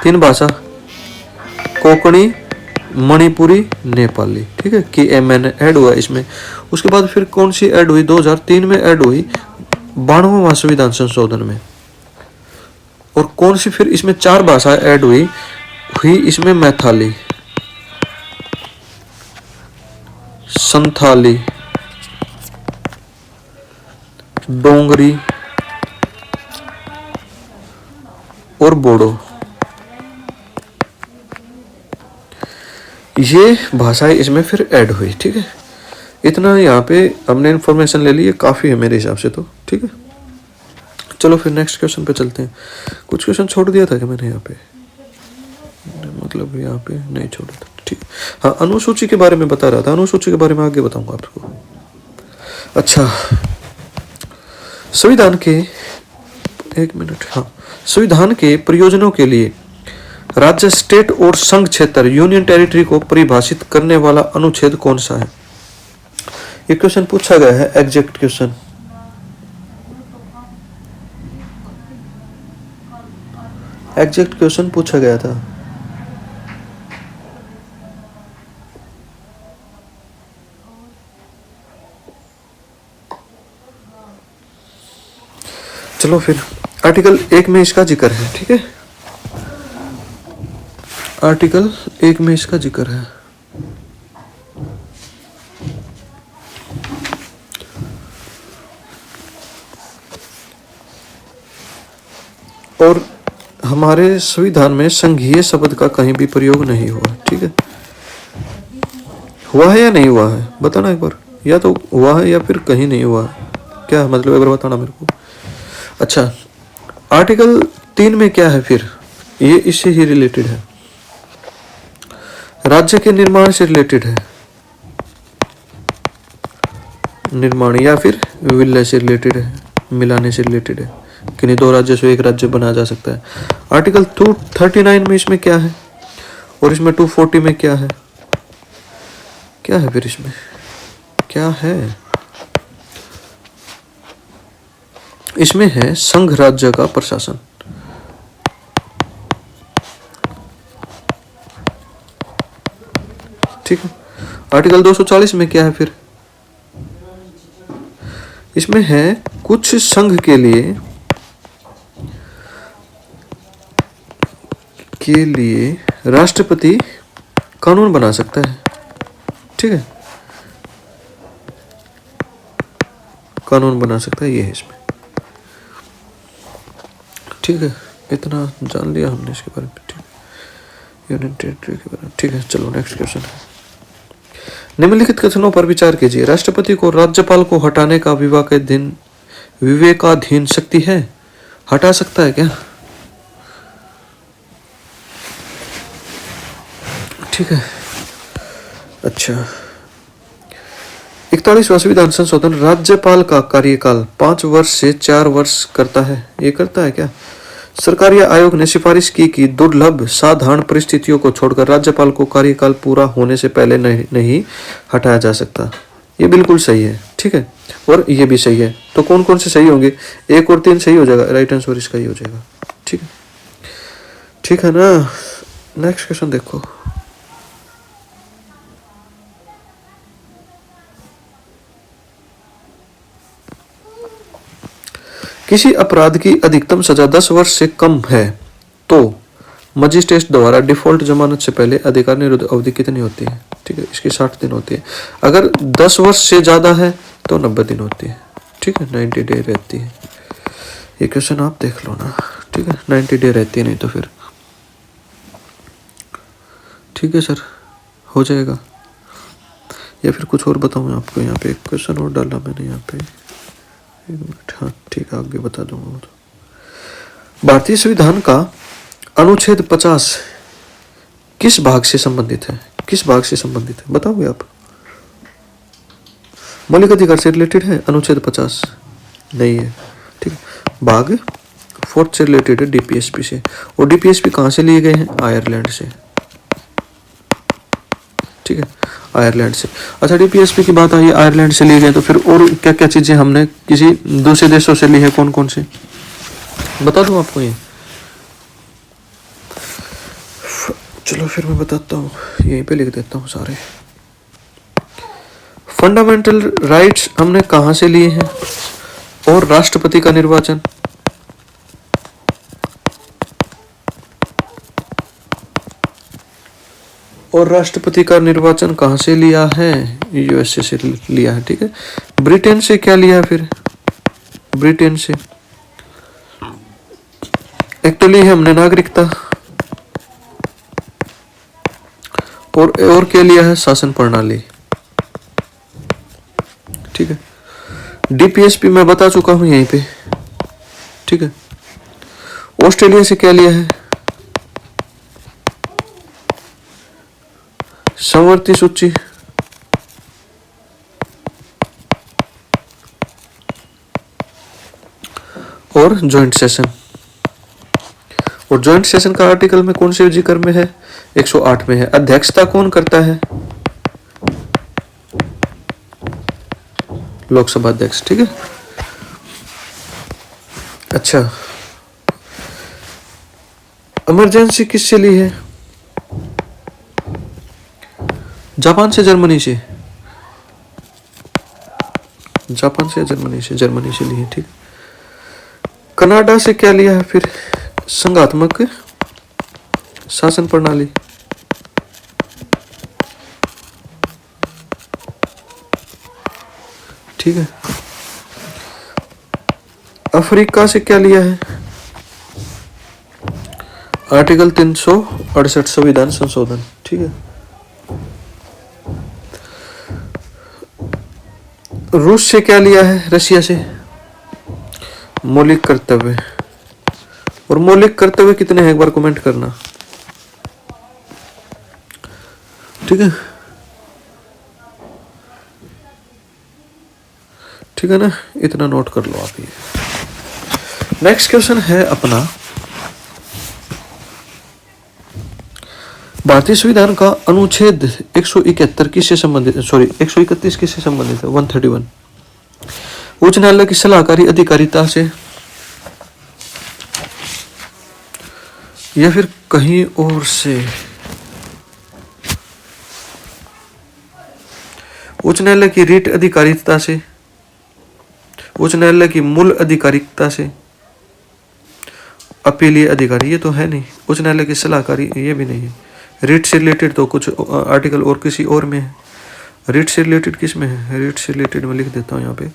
Speaker 1: 3 भाषा, कोंकणी, मणिपुरी, नेपाली, ठीक है, KMN ऐड हुआ इसमें। उसके बाद फिर कौन सी ऐड हुई? 2003 में ऐड हुई 92वां संविधान संशोधन में। और कौन सी फिर इसमें 4 भाषाएं ऐड हुई इसमें? मैथाली, संथाली, डोंगरी और बोडो, ये भाषाएं इसमें फिर ऐड हुई। ठीक है, इतना यहाँ पे हमने इंफॉर्मेशन ले ली, ये काफ़ी है मेरे हिसाब से तो। ठीक है, चलो फिर नेक्स्ट क्वेश्चन पे चलते हैं। कुछ क्वेश्चन छोड़ दिया था कि मैंने यहाँ पे, मतलब यहाँ पे नहीं छोड़ा था। ठीक, हाँ, अनुसूची के बारे में बता रहा था, अनुसूची के बारे में आगे बताऊंगा आपको। अच्छा, संविधान के, एक मिनट, हाँ, संविधान के प्रयोजनों के लिए राज्य, स्टेट और संघ क्षेत्र, यूनियन टेरिटरी को परिभाषित करने वाला अनुच्छेद कौन सा है? ये क्वेश्चन पूछा गया है, एग्जैक्ट क्वेश्चन। एग्जैक्ट क्वेश्चन पूछा गया था। चलो फिर, आर्टिकल 1 में इसका जिक्र है। ठीक है, आर्टिकल 1 में इसका जिक्र है। और हमारे संविधान में संघीय शब्द का कहीं भी प्रयोग नहीं हुआ। ठीक है, हुआ है या नहीं हुआ है बताना एक बार, या तो हुआ है या फिर कहीं नहीं हुआ है, क्या मतलब एक बार बताना मेरे को। अच्छा, आर्टिकल 3 में क्या है फिर? ये इससे ही रिलेटेड है, राज्य के निर्माण से रिलेटेड है, निर्माण या फिर विलय से रिलेटेड है, मिलाने से रिलेटेड है कि नहीं दो राज्य से एक राज्य बनाया जा सकता है। आर्टिकल 239 में इसमें क्या है, और इसमें 240 में क्या है? क्या है फिर इसमें, क्या है? इसमें है संघ राज्य का प्रशासन। ठीक है, आर्टिकल 240 में क्या है फिर? इसमें है कुछ संघ के लिए राष्ट्रपति कानून बना सकता है। ठीक है, कानून बना सकता है, ये है इसमें। ठीक है, इतना जान लिया हमने इसके बारे में। ठीक, यूनियन टेरिटरी के बारे में। ठीक है, चलो नेक्स्ट क्वेश्चन है। निम्नलिखित कथनों पर विचार कीजिए। राष्ट्रपति को राज्यपाल को हटाने का विवेकाधीन शक्ति है? हटा सकता है क्या? ठीक है, अच्छा, 41वां संविधान संशोधन राज्यपाल का कार्यकाल 5 वर्ष से 4 वर्ष करता है। ये करता है क्या? सरकारी आयोग ने सिफारिश की कि दुर्लभ साधारण परिस्थितियों को छोड़कर राज्यपाल को कार्यकाल पूरा होने से पहले नहीं हटाया जा सकता। ये बिल्कुल सही है। ठीक है, और ये भी सही है। तो कौन कौन से सही होंगे? 1 और 3 सही हो जाएगा, राइट आंसर इसका ही हो जाएगा। ठीक है, ठीक है ना। नेक्स्ट क्वेश्चन देखो। किसी अपराध की अधिकतम सजा 10 वर्ष से कम है तो मजिस्ट्रेट द्वारा डिफॉल्ट जमानत से पहले अधिकार निरोध अवधि कितनी होती है? ठीक है, इसकी 60 दिन होती है। अगर 10 वर्ष से ज्यादा है तो 90 दिन होती है। ठीक है, 90 डे रहती है। ये क्वेश्चन आप देख लो ना। ठीक है, 90 डे रहती है, नहीं तो फिर ठीक है सर, हो जाएगा। या फिर कुछ और बताऊँ आपको? यहाँ पे एक क्वेश्चन और डाला मैंने यहाँ पे, 1 मिनट। हाँ ठीक है, आगे बता दूंगा। तो भारतीय संविधान का अनुच्छेद 50 किस भाग से संबंधित है? किस भाग से संबंधित है बताओगे आप? मौलिक अधिकार से रिलेटेड है अनुच्छेद 50? नहीं है। ठीक है, भाग 4 से रिलेटेड है, डीपीएसपी से। और डीपीएसपी कहाँ से लिए गए हैं? आयरलैंड से। ठीक है, आयरलैंड से। अच्छा, डीपीएसपी की बात आई, आयरलैंड से लिए गए, तो फिर और क्या क्या चीजें हमने किसी दूसरे देशों से ली है? कौन कौन से बता दूं आपको? ये चलो फिर मैं बताता हूँ, यहीं पे लिख देता हूँ सारे। फंडामेंटल राइट्स हमने कहाँ से लिए हैं? और राष्ट्रपति का निर्वाचन, और राष्ट्रपति का निर्वाचन कहाँ से लिया है? यूएसए से लिया है। ठीक है, ब्रिटेन से क्या लिया फिर? ब्रिटेन से। एक तो ली है हमने नागरिकता, और क्या लिया है, शासन प्रणाली। ठीक है, डीपीएसपी मैं बता चुका हूं यहीं पे। ठीक है, ऑस्ट्रेलिया से क्या लिया है, समवर्ती सूची और ज्वाइंट सेशन। और ज्वाइंट सेशन का आर्टिकल में कौन से जिक्र में है, 108 में है। अध्यक्षता कौन करता है, लोकसभा अध्यक्ष। ठीक है, अच्छा, इमरजेंसी किससे ली है, जापान से, जर्मनी से, जापान से, जर्मनी से, जर्मनी से ली है। ठीक, कनाडा से क्या लिया है फिर, संघात्मक शासन प्रणाली। ठीक है, अफ्रीका से क्या लिया है, आर्टिकल 368 संविधान संशोधन। ठीक है, रूस से क्या लिया है, रशिया से, मौलिक कर्तव्य। और मौलिक कर्तव्य कितने हैं एक बार कमेंट करना। ठीक है, ठीक है ना, इतना नोट कर लो आप। ये नेक्स्ट क्वेश्चन है अपना, भारतीय संविधान का अनुच्छेद 171 किससे संबंधित, 131 किससे संबंधित है, 131। उच्च न्यायालय की सलाहकारी अधिकारिता से या फिर कहीं और से। उच्च न्यायालय की रीट अधिकारिता से, उच्च न्यायालय की मूल अधिकारिता से, अपीलीय अधिकारी ये तो है नहीं, उच्च न्यायालय की सलाहकारी ये भी नहीं है। रीट से रिलेटेड तो कुछ आर्टिकल और किसी और में है। रीट से रिलेटेड किस में है, रीट से रिलेटेड मैं लिख देता हूँ यहाँ पे,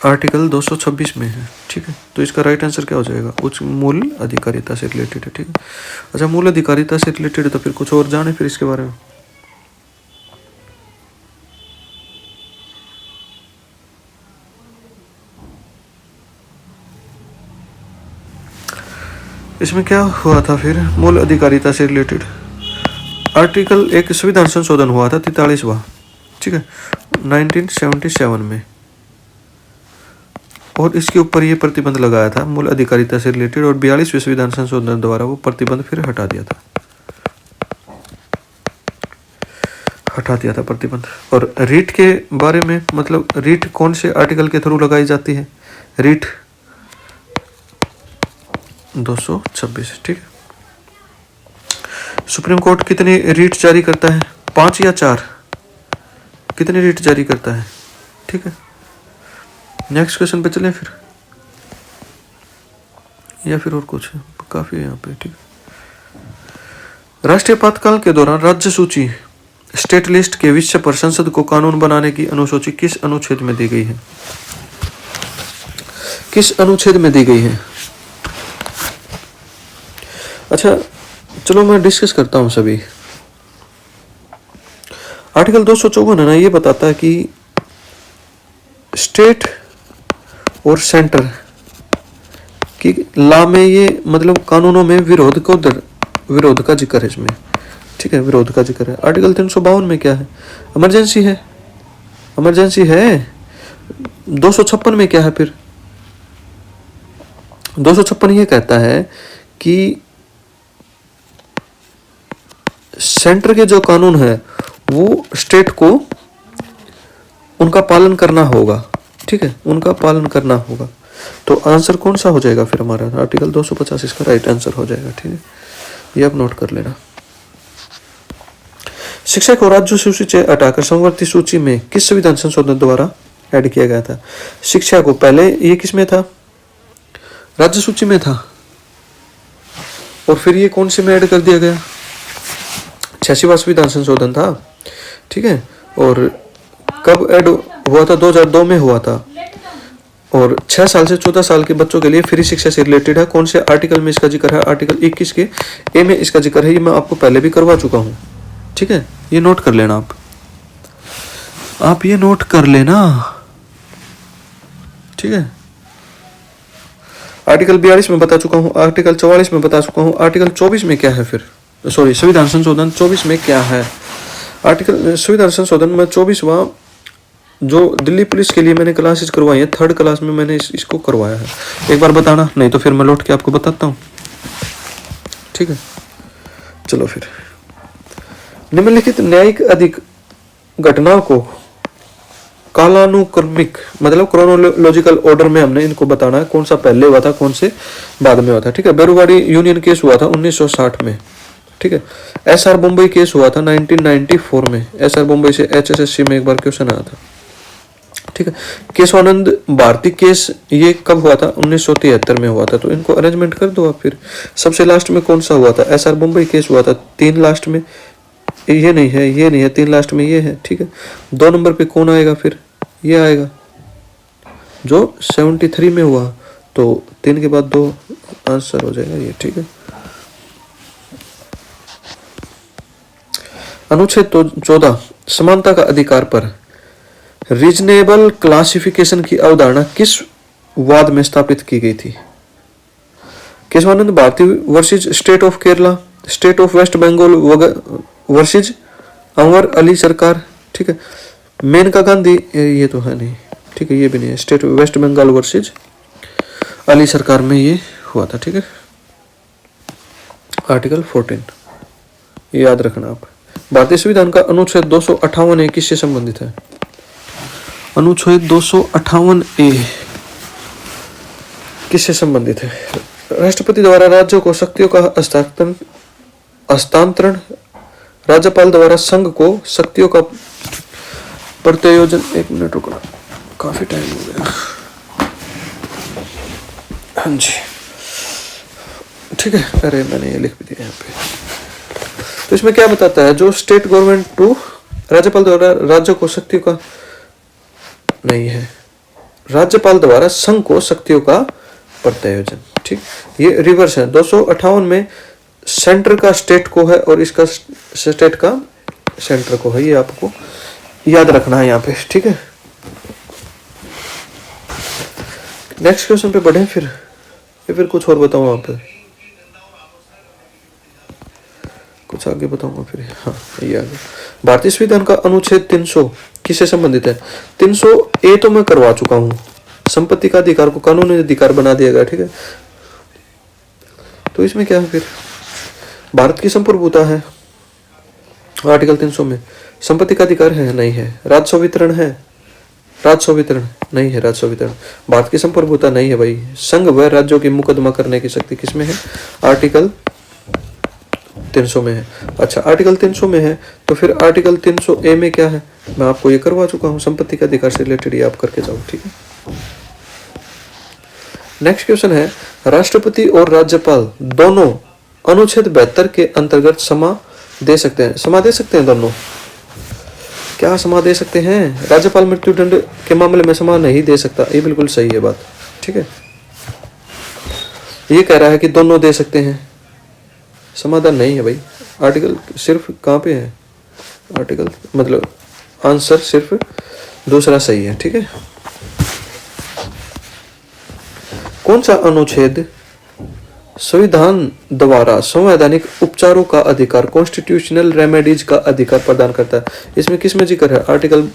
Speaker 1: आर्टिकल 226 में है। ठीक है, तो इसका राइट आंसर क्या हो जाएगा, उच्च मूल अधिकारिता से रिलेटेड है। ठीक है, अच्छा, मूल अधिकारिता से रिलेटेड है तो फिर कुछ और जाने फिर इसके बारे में। इसमें क्या हुआ था फिर, मूल अधिकारिता से रिलेटेड आर्टिकल एक संविधान संशोधन हुआ था 43वां। ठीक है, 1977 में, और इसके ऊपर ये प्रतिबंध लगाया था मूल अधिकारिता से रिलेटेड, और 42वें संविधान संशोधन द्वारा वो प्रतिबंध फिर हटा दिया था प्रतिबंध। और रीट के बारे में, मतलब रीट कौन से आर्टिकल के थ्रू लगाई जाती है, रीट 226। ठीक है, सुप्रीम कोर्ट कितने रीट जारी करता है, 5 या 4, कितने रीट जारी करता है। ठीक है, नेक्स्ट क्वेश्चन पे चलें फिर, या फिर और कुछ है, काफी है यहाँ पे। ठीक है, राष्ट्रीय आपातकाल के दौरान राज्य सूची, स्टेट लिस्ट के विषय पर संसद को कानून बनाने की अनुसूची किस अनुच्छेद में दी गई है, किस अनुच्छेद में दी गई है। अच्छा, चलो मैं डिस्कस करता हूं सभी। आर्टिकल 254 है ना, ये बताता है कि स्टेट और सेंटर की लॉ में, ये मतलब कानूनों में विरोध का जिक्र है इसमें। ठीक है, विरोध का जिक्र है। आर्टिकल 352 में क्या है, इमरजेंसी है, इमरजेंसी है। 256 में क्या है फिर, 256 ये कहता है कि सेंटर के जो कानून है वो स्टेट को उनका पालन करना होगा। ठीक है, उनका पालन करना होगा। तो आंसर कौन सा हो जाएगा फिर हमारा, आर्टिकल 250 इसका राइट आंसर हो जाएगा। ठीक है, ये आप नोट कर लेना। शिक्षा को राज्य सूची से हटाकर समवर्ती सूची में किस संविधान संशोधन द्वारा ऐड किया गया था। शिक्षा को पहले ये किस में था, राज्य सूची में था, और फिर ये कौन से में ऐड कर दिया गया, 86वां संविधान संशोधन था। ठीक है, और कब ऐड हुआ था, 2002 में हुआ था। और 6 साल से 14 साल के बच्चों के लिए फ्री शिक्षा से रिलेटेड है। कौन से आर्टिकल में इसका जिक्र है? आर्टिकल 21 के ए में इसका जिक्र है। ये मैं आपको पहले भी करवा चुका हूँ, ठीक है, ये नोट कर लेना आप ये नोट कर लेना, ठीक है। आर्टिकल 42 में बता चुका हूँ, आर्टिकल 44 में बता चुका हूँ। आर्टिकल 24 में क्या है फिर? सॉरी, संविधान संशोधन 24 में क्या है? आर्टिकल संविधान संशोधन में 24वां जो दिल्ली पुलिस के लिए मैंने क्लासेस करवाई है, 3rd क्लास में मैंने इसको करवाया है। एक बार बताना, नहीं तो फिर मैं लौट के आपको बताता हूँ, ठीक है। चलो फिर, निम्नलिखित न्यायिक अधिक घटनाओं को कालानुक्रमिक मतलब क्रोनोलॉजिकल ऑर्डर में हमने इनको बताना है, कौन सा पहले हुआ था, कौन से बाद में हुआ था, ठीक है। बेरुवाड़ी यूनियन केस हुआ था 1960 में, ठीक है। एसआर बम्बई केस हुआ था 1994 में। एसआर बम्बई से HSSC में एक बार क्वेश्चन आया था, ठीक है। केशवानंद भारती केस ये कब हुआ था? 1973 में हुआ था। तो इनको अरेंजमेंट कर दो आप। फिर सबसे लास्ट में कौन सा हुआ था? एसआर बम्बई केस हुआ था 3 लास्ट में, ये नहीं है, ये नहीं है, 3 लास्ट में ये है, ठीक है। 2 नंबर पे कौन आएगा फिर? ये आएगा जो 73 में हुआ, तो 3 के बाद 2 आंसर हो जाएगा ये, ठीक है। अनुच्छेद 14 समानता का अधिकार पर रीजनेबल क्लासिफिकेशन की अवधारणा किस वाद में स्थापित की गई थी? Keshavananda Bharati versus state of Kerala, state of West Bengal versus Anwar Ali Sarkar, ठीक है। मेनका गांधी ये तो है नहीं, ठीक है, ये भी नहीं है। State West Bengal versus Ali Sarkar में ये हुआ था, ठीक है। आर्टिकल 14 ये याद रखना आप। भारतीय संविधान का अनुच्छेद 258 किससे संबंधित है? अनुच्छेद 258 किससे संबंधित है? राष्ट्रपति द्वारा राज्यों को शक्तियों का हस्तांतरण, राज्यपाल द्वारा संघ को शक्तियों का प्रत्यायोजन। 1 मिनट रुकना, काफी टाइम हो गया। हाँ जी, ठीक है। अरे मैंने ये लिख भी दिया यहाँ पे। तो इसमें क्या बताता है? जो स्टेट गवर्नमेंट टू राज्यपाल द्वारा राज्यों को शक्तियों का नहीं है, राज्यपाल द्वारा संघ को शक्तियों का प्रत्यायोजन, ठीक। ये रिवर्स है। 258 में सेंटर का स्टेट को है और इसका स्टेट का सेंटर को है। ये आपको याद रखना है यहाँ पे, ठीक है। नेक्स्ट क्वेश्चन पे बढ़े फिर, या फिर कुछ और बताऊं वहां पे? कुछ आगे बताऊंगा फिर। हाँ, ये आगे भारतीय संविधान का अनुच्छेद 300 किससे संबंधित है? 300 तो मैं करवा चुका हूं। संपत्ति का अधिकार को कानूनी अधिकार बना दिया गया, ठीक है। तो इसमें क्या है फिर? भारत की संप्रभुता है आर्टिकल 300 में। संपत्ति का अधिकार है? नहीं है। राजस्व वितरण है? राजस्व वितरण नहीं है। राजस्व वितरण भारत की संप्रभुता नहीं है भाई। संघ व राज्यों की मुकदमा करने की शक्ति किसमें है? आर्टिकल 300 में है। अच्छा, आर्टिकल 300 में है तो फिर आर्टिकल 300A में क्या है? मैं आपको ये करवा चुका हूँ, संपत्ति के अधिकार से रिलेटेड। ये आप करके जाओ, ठीक है। नेक्स्ट क्वेश्चन है, राष्ट्रपति और राज्यपाल दोनों अनुच्छेद 72 के अंतर्गत समा दे सकते हैं? समा दे सकते हैं दोनों? क्या समा दे सकते हैं? राज्यपाल मृत्युदंड के मामले में समा नहीं दे सकता, ये बिल्कुल सही है बात, ठीक है। ये कह रहा है कि दोनों दे सकते हैं, समाधान नहीं है भाई। आर्टिकल सिर्फ कहाँ पे है? आर्टिकल मतलब आंसर सिर्फ दूसरा सही है, ठीक है। कौन सा अनुच्छेद संविधान द्वारा संवैधानिक उपचारों का अधिकार, कॉन्स्टिट्यूशनल रेमेडीज का अधिकार प्रदान करता है? इसमें किस में जिक्र है? आर्टिकल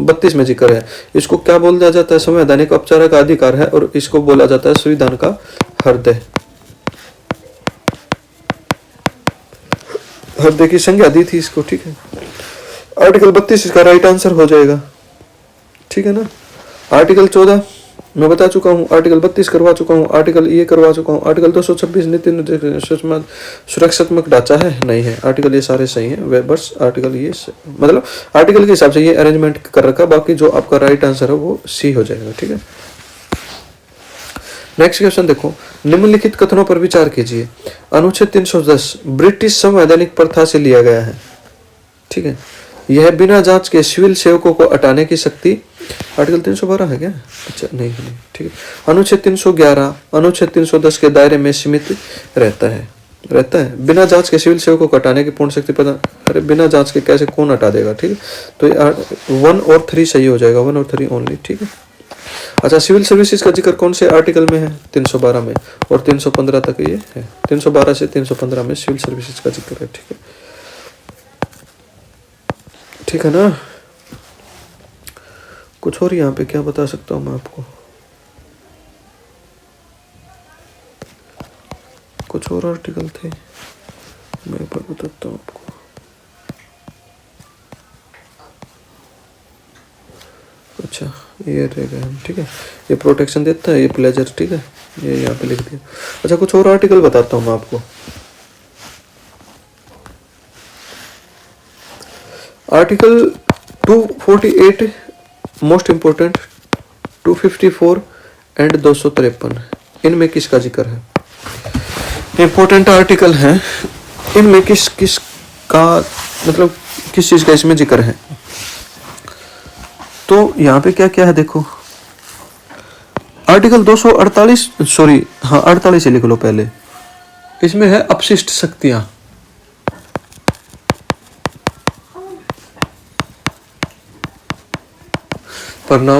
Speaker 1: 32 में जिक्र है। इसको क्या बोला जाता है? संवैधानिक उपचार का अधिकार है और इसको बोला जाता है संविधान का हृदय। हृदय की संज्ञा दी थी इसको, ठीक है। आर्टिकल 32 इसका राइट आंसर हो जाएगा, ठीक है ना। आर्टिकल 14 मैं बता चुका हूँ, आर्टिकल 32 करवा चुका हूँ, आर्टिकल ये करवा चुका हूँ। आर्टिकल 226 नीति सुरक्षात्मक ढांचा है? नहीं है। आर्टिकल ये सारे सही हैं, बस आर्टिकल ये मतलब आर्टिकल के हिसाब से ये अरेंजमेंट कर रखा, बाकी जो आपका राइट आंसर है वो सी हो जाएगा, ठीक है। नेक्स्ट क्वेश्चन देखो, निम्नलिखित कथनों पर विचार कीजिए। अनुच्छेद 310 ब्रिटिश संवैधानिक प्रथा से लिया गया है, ठीक है। यह बिना जांच के सिविल सेवकों को हटाने की शक्ति, आर्टिकल 312 है क्या? अच्छा नहीं, ठीक है। अनुच्छेद 311 अनुच्छेद 310 के दायरे में सीमित रहता है। बिना जांच के सिविल सेवकों को हटाने की पूर्ण शक्ति प्रदान। अरे बिना जांच के कैसे, कौन हटा देगा? ठीक है, तो 1 और 3 सही हो जाएगा, 1 और 3 ओनली। ठीक है। अच्छा, सिविल सर्विसेज का जिक्र कौन से आर्टिकल में है? 312 में, और 315 तक ये है। 312 से 315 में सिविल सर्विसेज का जिक्र है। ठीक है, ठीक है ना। कुछ और यहाँ पे क्या बता सकता हूँ मैं आपको? कुछ और आर्टिकल थे, मैं एक बार बताता हूँ आपको। अच्छा, ये रहेगा। ठीक है, ये प्रोटेक्शन देता है, ये प्लेजर। ठीक है, ये यहाँ पे लिख दिया। अच्छा, कुछ और आर्टिकल बताता हूँ मैं आपको। आर्टिकल 248 मोस्ट इंपोर्टेंट, 254 एंड 253, इनमें किसका जिक्र है? इंपॉर्टेंट आर्टिकल है, इनमें किस किस का मतलब किस चीज का इसमें जिक्र है? तो यहाँ पे क्या क्या है देखो। आर्टिकल 248, सॉरी हाँ 48 लिख लो पहले। इसमें है अपशिष्ट शक्तियां। पढ़ना,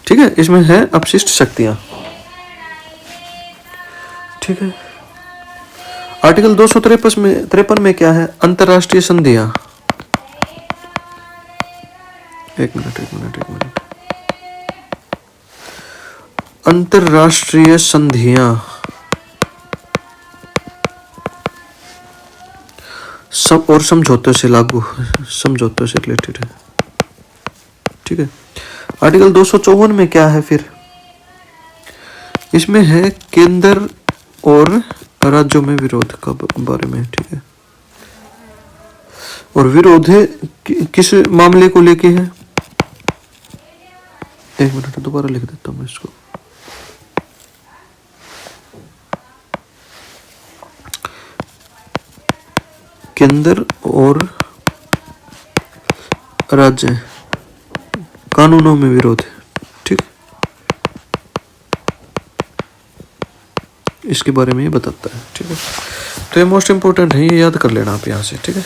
Speaker 1: ठीक है, इसमें है अपशिष्ट शक्तियां। ठीक है। आर्टिकल 253 में क्या है? अंतरराष्ट्रीय संधियां। एक मिनट। अंतरराष्ट्रीय संधियां सब और समझौतों से लागू, समझौतों से रिलेटेड है। ठीक है। आर्टिकल 254 में क्या है फिर? इसमें है केंद्र और राज्यों में विरोध का बारे में। ठीक है, और विरोध है किस मामले को लेके है? एक मिनट दोबारा लिख देता हूं मैं इसको। केंद्र और राज्य कानूनों में विरोध। ठीक, इसके बारे में ये बताता है। ठीक है, तो ये मोस्ट इंपोर्टेंट है, ये याद कर लेना आप यहाँ से। ठीक है,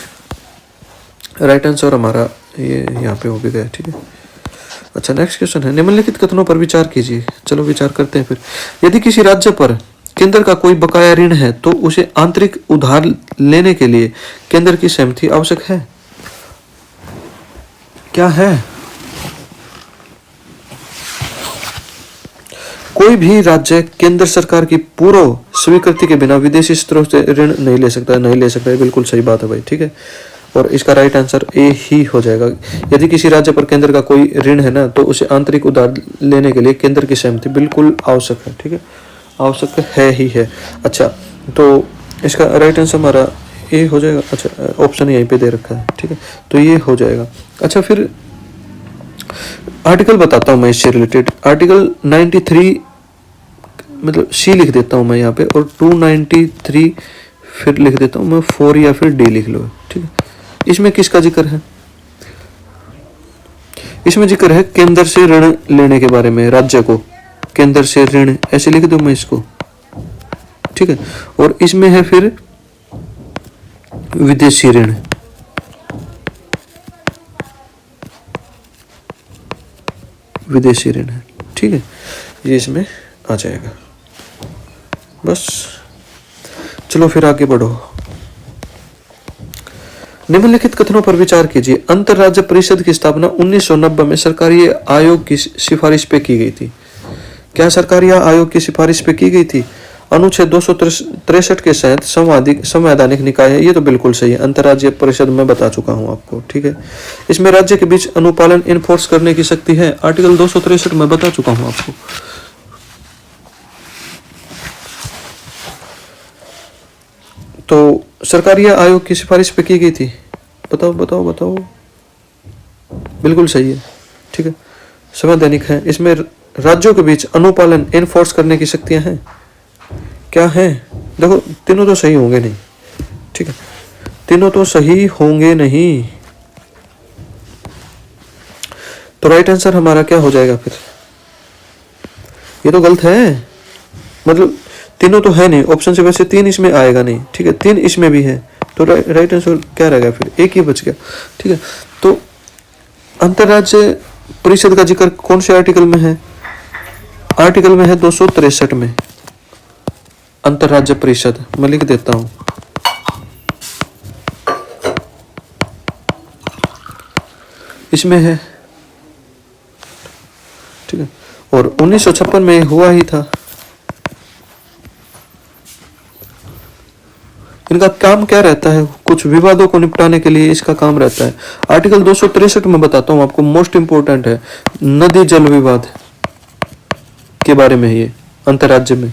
Speaker 1: राइट आंसर हमारा ये यहाँ पे हो भी गया। ठीक है। अच्छा, नेक्स्ट क्वेश्चन है, निम्नलिखित कथनों पर विचार कीजिए। चलो विचार करते हैं फिर। यदि किसी राज्य पर केंद्र का कोई बकाया ऋण है तो उसे आंतरिक उधार लेने के लिए केंद्र की सहमति आवश्यक है। क्या है? कोई भी राज्य केंद्र सरकार की पूर्व स्वीकृति के बिना विदेशी स्रोत से ऋण नहीं ले सकता है। बिल्कुल सही बात है भाई। ठीक है, और इसका राइट आंसर ए ही हो जाएगा। यदि किसी राज्य पर केंद्र का कोई ऋण है ना, तो उसे आंतरिक उधार लेने के लिए केंद्र की सहमति बिल्कुल आवश्यक है। ठीक है, आवश्यक है ही है। अच्छा, तो इसका राइट आंसर हमारा ए हो जाएगा। अच्छा, ऑप्शन यहीं पे दे रखा है। ठीक है, तो ये हो जाएगा। अच्छा, फिर आर्टिकल बताता हूँ मैं इससे रिलेटेड। आर्टिकल 93 मतलब सी लिख देता हूँ मैं यहाँ पे, और 293 फिर लिख देता हूँ मैं 4 या फिर डी लिख लो। ठीक है, इसमें किसका जिक्र है? इसमें जिक्र है केंद्र से ऋण लेने के बारे में। राज्य को केंद्र से ऋण, ऐसे लिख दूं मैं इसको। ठीक है, और इसमें है फिर विदेशी ऋण। विदेशी ऋण है। ठीक है, ये इसमें आ जाएगा। बस चलो फिर आगे बढ़ो। निम्नलिखित कथनों पर विचार कीजिए। अंतरराज्य परिषद की स्थापना 1990 में सरकारी आयोग की सिफारिश पे की गई थी। क्या सरकारी आयोग की सिफारिश पे की गई थी? अनुच्छेद 263 के तहत संवैधानिक निकाय है। ये तो बिल्कुल सही है। अंतरराज्यीय परिषद में बता चुका हूं आपको। ठीक है, इसमें राज्य के बीच अनुपालन इन्फोर्स करने की शक्ति है। आर्टिकल 263 में बता चुका हूं आपको। तो सरकारी आयोग की सिफारिश पे की गई थी। बताओ। बिल्कुल सही है। ठीक है, संवैधानिक है। इसमें राज्यों के बीच अनुपालन इन्फोर्स करने की शक्तियां हैं। क्या है? देखो, तीनों तो सही होंगे नहीं। ठीक है, तीनों तो सही होंगे नहीं, तो राइट आंसर हमारा क्या हो जाएगा फिर? ये तो गलत है, मतलब तीनों तो है नहीं ऑप्शन से, वैसे 3 इसमें आएगा नहीं, ठीक है, 3 इसमें भी है, तो राइट आंसर क्या रहेगा फिर? एक ही बच गया, ठीक है। तो अंतर्राज्य परिषद का जिक्र कौन से आर्टिकल में है? आर्टिकल में है 263 में, अंतर्राज्य परिषद, मैं लिख देता हूं, इसमें है, ठीक है। और 1956 में हुआ ही था। इनका काम क्या रहता है? कुछ विवादों को निपटाने के लिए इसका काम रहता है। आर्टिकल 263 में बताता हूं आपको, मोस्ट इंपोर्टेंट है, नदी जल विवाद के बारे में, ये अंतर्राज्य में,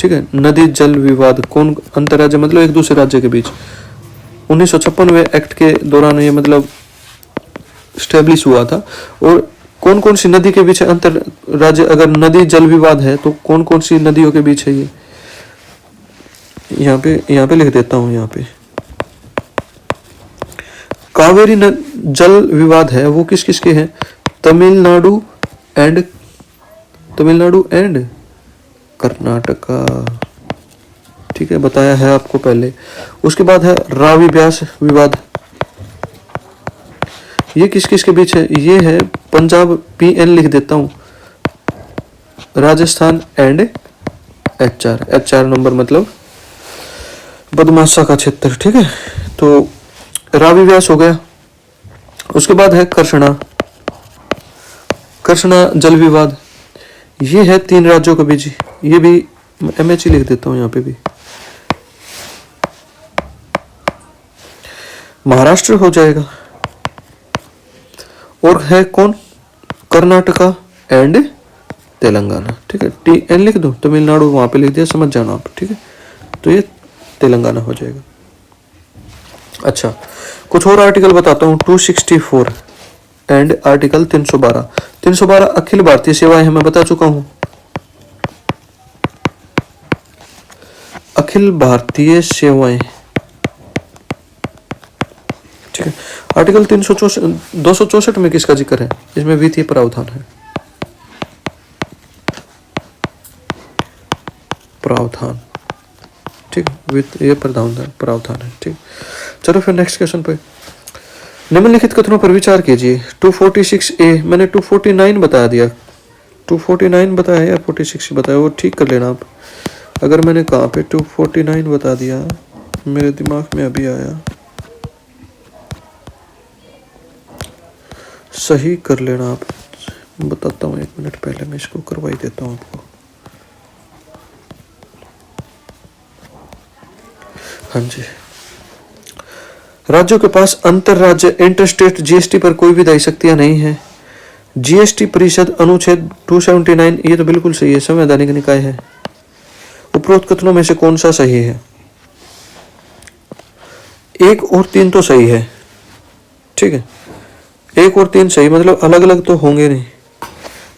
Speaker 1: ठीक है। नदी जल विवाद कौन, अंतर्राज्य मतलब एक दूसरे राज्य के बीच, 1956 एक्ट के दौरान ये मतलब स्टेब्लिश हुआ था। और कौन कौन सी नदी के बीच है अंतर राज्य, अगर नदी जल विवाद है तो कौन कौन सी नदियों के बीच है ये, यहाँ पे लिख देता हूं। यहाँ पे कावेरी जल विवाद है, वो किस किस के हैं? तमिलनाडु एंड कर्नाटका, ठीक है, बताया है आपको पहले। उसके बाद है रावी ब्यास विवाद, ये किस किस के बीच है? ये है पंजाब, PN लिख देता हूं, राजस्थान एंड HR नंबर मतलब बदमाशा का क्षेत्र, ठीक है। तो रावी व्यास हो गया। उसके बाद है कृष्णा जल विवाद, ये है 3 राज्यों के बीच, ये भी MH लिख देता हूं यहाँ पे भी। महाराष्ट्र हो जाएगा। और है कौन? कर्नाटका एंड तेलंगाना, ठीक है, TN लिख दो, तमिलनाडु वहां पे लिख दिया, समझ जाना आप, ठीक है। तो ये तेलंगाना हो जाएगा। अच्छा, कुछ और आर्टिकल बताता हूँ, 264 एंड आर्टिकल 312 अखिल भारतीय सेवाएं है, मैं बता चुका हूं, अखिल भारतीय सेवाएं, ठीक है। आर्टिकल 264 में किसका जिक्र है? इसमें वित्तीय प्रावधान है, प्रावधान, ठीक, वित्तीय प्रावधान है, ठीक। चलो फिर नेक्स्ट क्वेश्चन पे, निम्नलिखित कथनों पर विचार कीजिए। 246A मैंने 249 बता दिया, 249 बताया या 46 बताया, वो ठीक कर लेना आप। अगर मैंने कहाँ पे 249 बता दिया, मेरे दिमाग में अभी आया, सही कर लेना आप। बताता हूँ, 1 मिनट पहले मैं इसको करवाई देता हूँ आपको। हाँ जी, राज्यों के पास अंतरराज्य इंटरस्टेट GST पर कोई विधायी शक्तियां नहीं है। GST परिषद अनुच्छेद 279, ये तो बिल्कुल सही है, संवैधानिक निकाय है। उपरोक्त कथनों में से कौन सा सही है? 1 और 3 तो सही है, ठीक है, 1 और 3 सही, मतलब अलग अलग तो होंगे नहीं।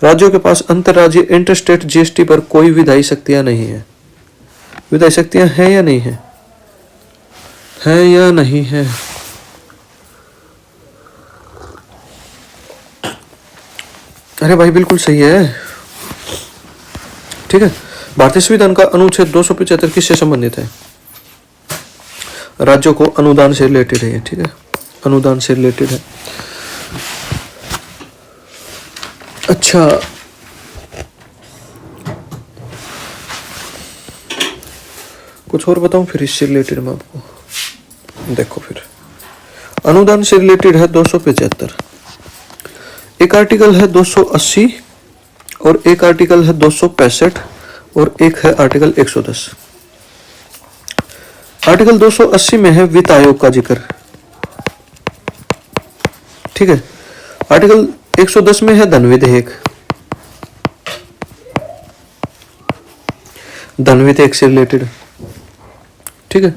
Speaker 1: राज्यों के पास अंतरराज्यीय इंटरस्टेट GST पर कोई विधायी शक्तियां नहीं है। विधायी शक्तियां हैं या नहीं है? है या नहीं है? अरे भाई बिल्कुल सही है, ठीक है। भारतीय संविधान का अनुच्छेद 275 किससे संबंधित है? राज्यों को अनुदान से रिलेटेड है, ठीक है, अनुदान से रिलेटेड है। अच्छा, कुछ और बताऊं फिर इससे रिलेटेड मैं आपको? देखो फिर, अनुदान से रिलेटेड है 275, एक आर्टिकल है 280 और एक आर्टिकल है 265 और एक है आर्टिकल 110। आर्टिकल 280 में है वित्त आयोग का जिक्र, ठीक है। आर्टिकल 110 में है धन विधेयक, धन विधेयक से रिलेटेड, ठीक है।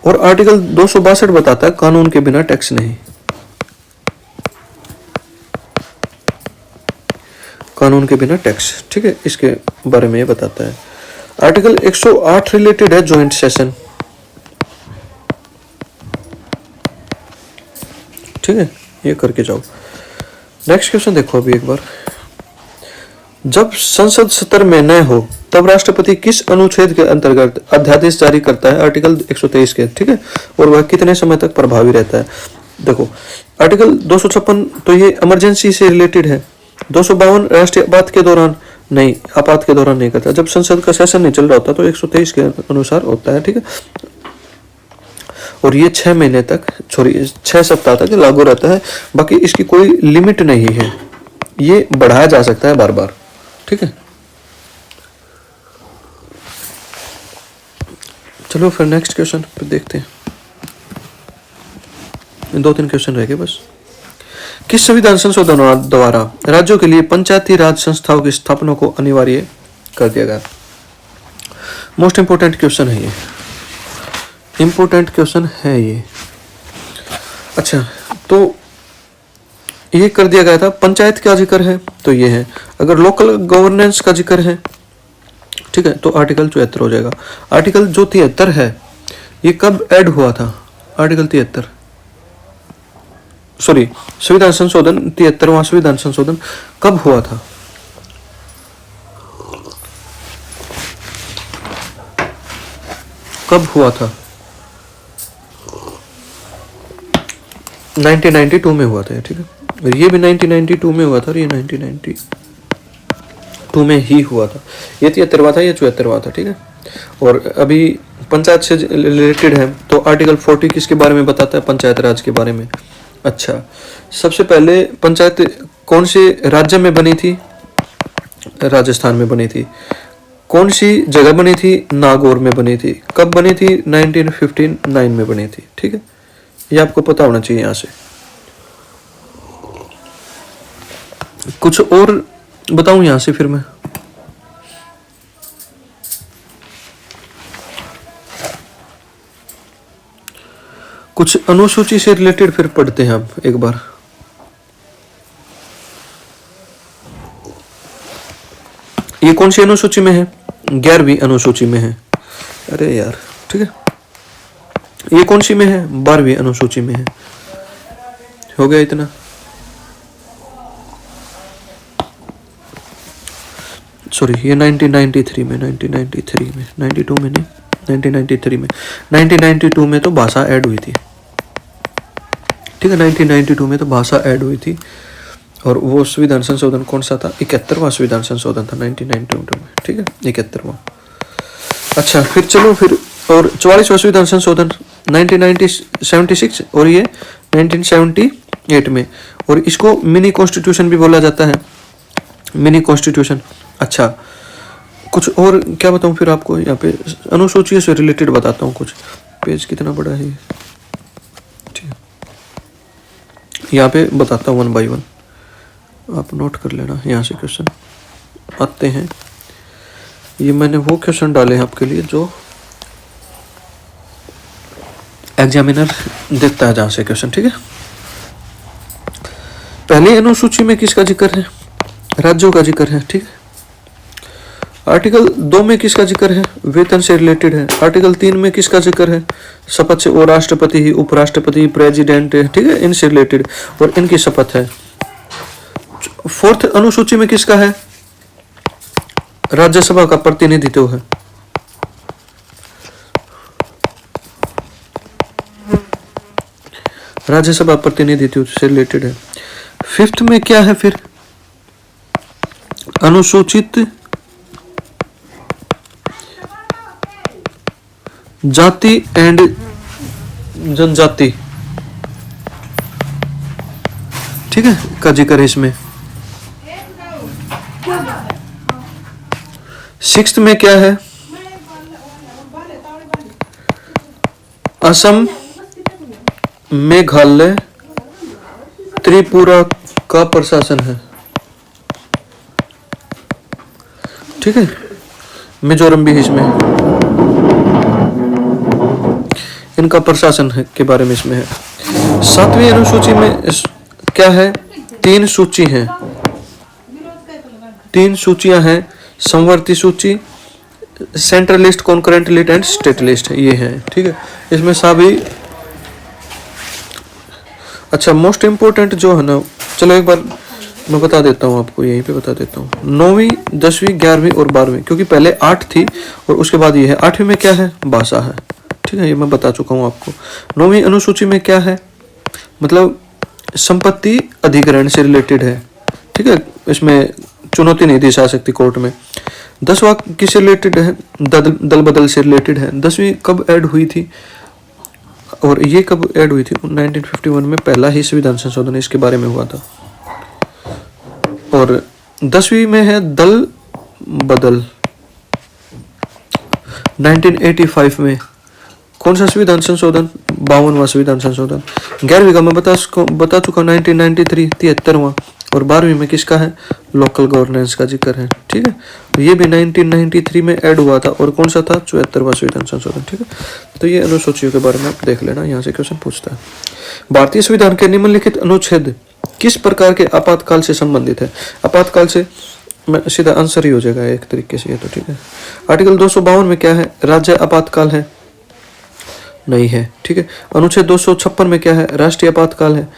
Speaker 1: और आर्टिकल 262 बताता है कानून के बिना टैक्स नहीं, कानून के बिना टैक्स, ठीक है, इसके बारे में ये बताता है। आर्टिकल 108 रिलेटेड है ज्वाइंट सेशन, ठीक है, ये करके जाओ। नेक्स्ट क्वेश्चन देखो अभी एक बार। जब संसद सत्र में न हो तब राष्ट्रपति किस अनुच्छेद के अंतर्गत अध्यादेश जारी करता है? आर्टिकल 123 के, ठीक है, और वह कितने समय तक प्रभावी रहता है? देखो आर्टिकल 256 तो ये इमरजेंसी से रिलेटेड है। 252 राष्ट्रीय आपात के दौरान नहीं, आपात के दौरान नहीं करता। जब संसद का सेशन नहीं चल रहा होता तो 123 के अनुसार होता है, ठीक है। और ये 6 महीने तक, सॉरी 6 सप्ताह तक लागू रहता है। बाकी इसकी कोई लिमिट नहीं है, ये बढ़ाया जा सकता है बार बार, ठीक है। चलो फिर नेक्स्ट क्वेश्चन फिर देखते हैं। 2-3 क्वेश्चन रह गए बस। किस संविधान संशोधन द्वारा राज्यों के लिए पंचायती राज संस्थाओं की स्थापना को अनिवार्य कर दिया गया? मोस्ट इंपोर्टेंट क्वेश्चन है ये, इंपोर्टेंट क्वेश्चन है ये। अच्छा, तो ये कर दिया गया था। पंचायत का जिक्र है तो ये है। अगर लोकल गवर्नेंस का जिक्र है, ठीक है, तो आर्टिकल 74 हो जाएगा। आर्टिकल जो 73 है ये कब ऐड हुआ था? आर्टिकल 73, सॉरी संविधान संशोधन 73वां संविधान संशोधन कब हुआ था? कब हुआ था? 1992 में हुआ था, ठीक है। और ये भी 1992 में हुआ था और ये 1992 में ही हुआ था। ये 73वां था, ये 74वां था, ठीक है। और अभी पंचायत से रिलेटेड है तो आर्टिकल 40 किसके बारे में बताता है? पंचायत राज के बारे में। अच्छा, सबसे पहले पंचायत कौन से राज्य में बनी थी? राजस्थान में बनी थी। कौन सी जगह बनी थी? नागौर में बनी थी। कब बनी थी? 1959 में बनी थी, ठीक है। ये आपको पता होना चाहिए। यहां से कुछ और बताऊं यहां से फिर मैं? कुछ अनुसूची से रिलेटेड फिर पढ़ते हैं अब एक बार। ये कौन सी अनुसूची में है? 11वीं अनुसूची में है। अरे यार, ठीक है। ये कौन सी में है? 12वीं अनुसूची में है। हो गया इतना। सॉरी, ये 1993 में, 1993 में, 92 में नहीं, 1993 में। 1992 में तो भाषा ऐड हुई थी, ठीक है। 1992 में तो भाषा ऐड हुई थी। और वो संविधान संशोधन कौन सा था? 71वां संविधान संशोधन था 1992 में, ठीक है, 71वां। अच्छा, फिर चलो फिर, और 44वां संविधान संशोधन 1976 और ये 1978 में। और इसको मिनी कॉन्स्टिट्यूशन भी बोला जाता है, मिनी कॉन्स्टिट्यूशन। अच्छा, कुछ और क्या बताऊं फिर आपको? यहाँ पे अनुसूची से रिलेटेड बताता हूँ कुछ। पेज कितना बड़ा है, ठीक है। यहाँ पे बताता हूँ 1 बाय 1, आप नोट कर लेना। यहाँ से क्वेश्चन आते हैं। ये मैंने वो क्वेश्चन डाले हैं आपके लिए जो एग्जामिनर देखता है, जहाँ से क्वेश्चन, ठीक है। पहली अनुसूची में किसका जिक्र है? राज्यों का जिक्र है, ठीक है। आर्टिकल 2 में किसका जिक्र है? वेतन से रिलेटेड है। आर्टिकल 3 में किसका जिक्र है? शपथ से, और राष्ट्रपति ही, उपराष्ट्रपति, प्रेसिडेंट, ठीक है, इनसे रिलेटेड और इनकी शपथ है। 4th अनुसूची में किसका है? राज्यसभा का प्रतिनिधित्व है। राज्यसभा प्रतिनिधित्व से रिलेटेड है। 5th में क्या है फिर? अनुसूचित जाति एंड जनजाति, ठीक है, का जिक्र है इसमें। 6th में क्या है? असम, मेघालय, त्रिपुरा का प्रशासन है, ठीक है। मिजोरम भी इसमें, इनका प्रशासन है के बारे में इसमें है। 7वीं अनुसूची में क्या है? 3 सूची हैं, 3 सूचियां हैं। समवर्ती सूची, central list, concurrent list and state list, ये है, ठीक है। इसमें सभी अच्छा, मोस्ट इम्पोर्टेंट जो है ना, चलो एक बार मैं बता देता हूँ आपको, यहीं पे बता देता हूँ। 9वीं 10वीं 11वीं और 12वीं, क्योंकि पहले 8 थी और उसके बाद ये है। 8वीं में क्या है? भाषा है, ठीक है, ये मैं बता चुका हूँ आपको। 9वीं अनुसूची में क्या है? मतलब संपत्ति अधिग्रहण से रिलेटेड है, ठीक है, इसमें चुनौती नहीं दी जा सकती कोर्ट में। 10वां किससे रिलेटेड है? दल बदल से रिलेटेड है। 10वीं कब ऐड हुई थी और ये कब ऐड हुई थी? 1951 में पहला ही संविधान संशोधन इसके बारे में हुआ था। और 10वीं में है दल बदल। 1985 में कौन सा संविधान संशोधन? 52वां संविधान संशोधन। 11वीं का मैं बता चुका 1993 73वां। और 12वीं में किसका है? लोकल गवर्नेंस का जिक्र है, ठीक है। तो ये भी 1993 में ऐड हुआ था और कौन सा था? 74वां संविधान संशोधन, ठीक है। तो ये अनुसूचियों के बारे में आप देख लेना, यहाँ से क्वेश्चन पूछता है। भारतीय संविधान के निम्नलिखित अनुच्छेद किस प्रकार के आपातकाल से संबंधित है? आपातकाल से सीधा आंसर ही हो जाएगा एक तरीके से ये तो, ठीक है। आर्टिकल 252 में क्या है? राज्य आपातकाल है? नहीं है, ठीक है। अनुच्छेद 256 में क्या है? राष्ट्रीय आपातकाल है?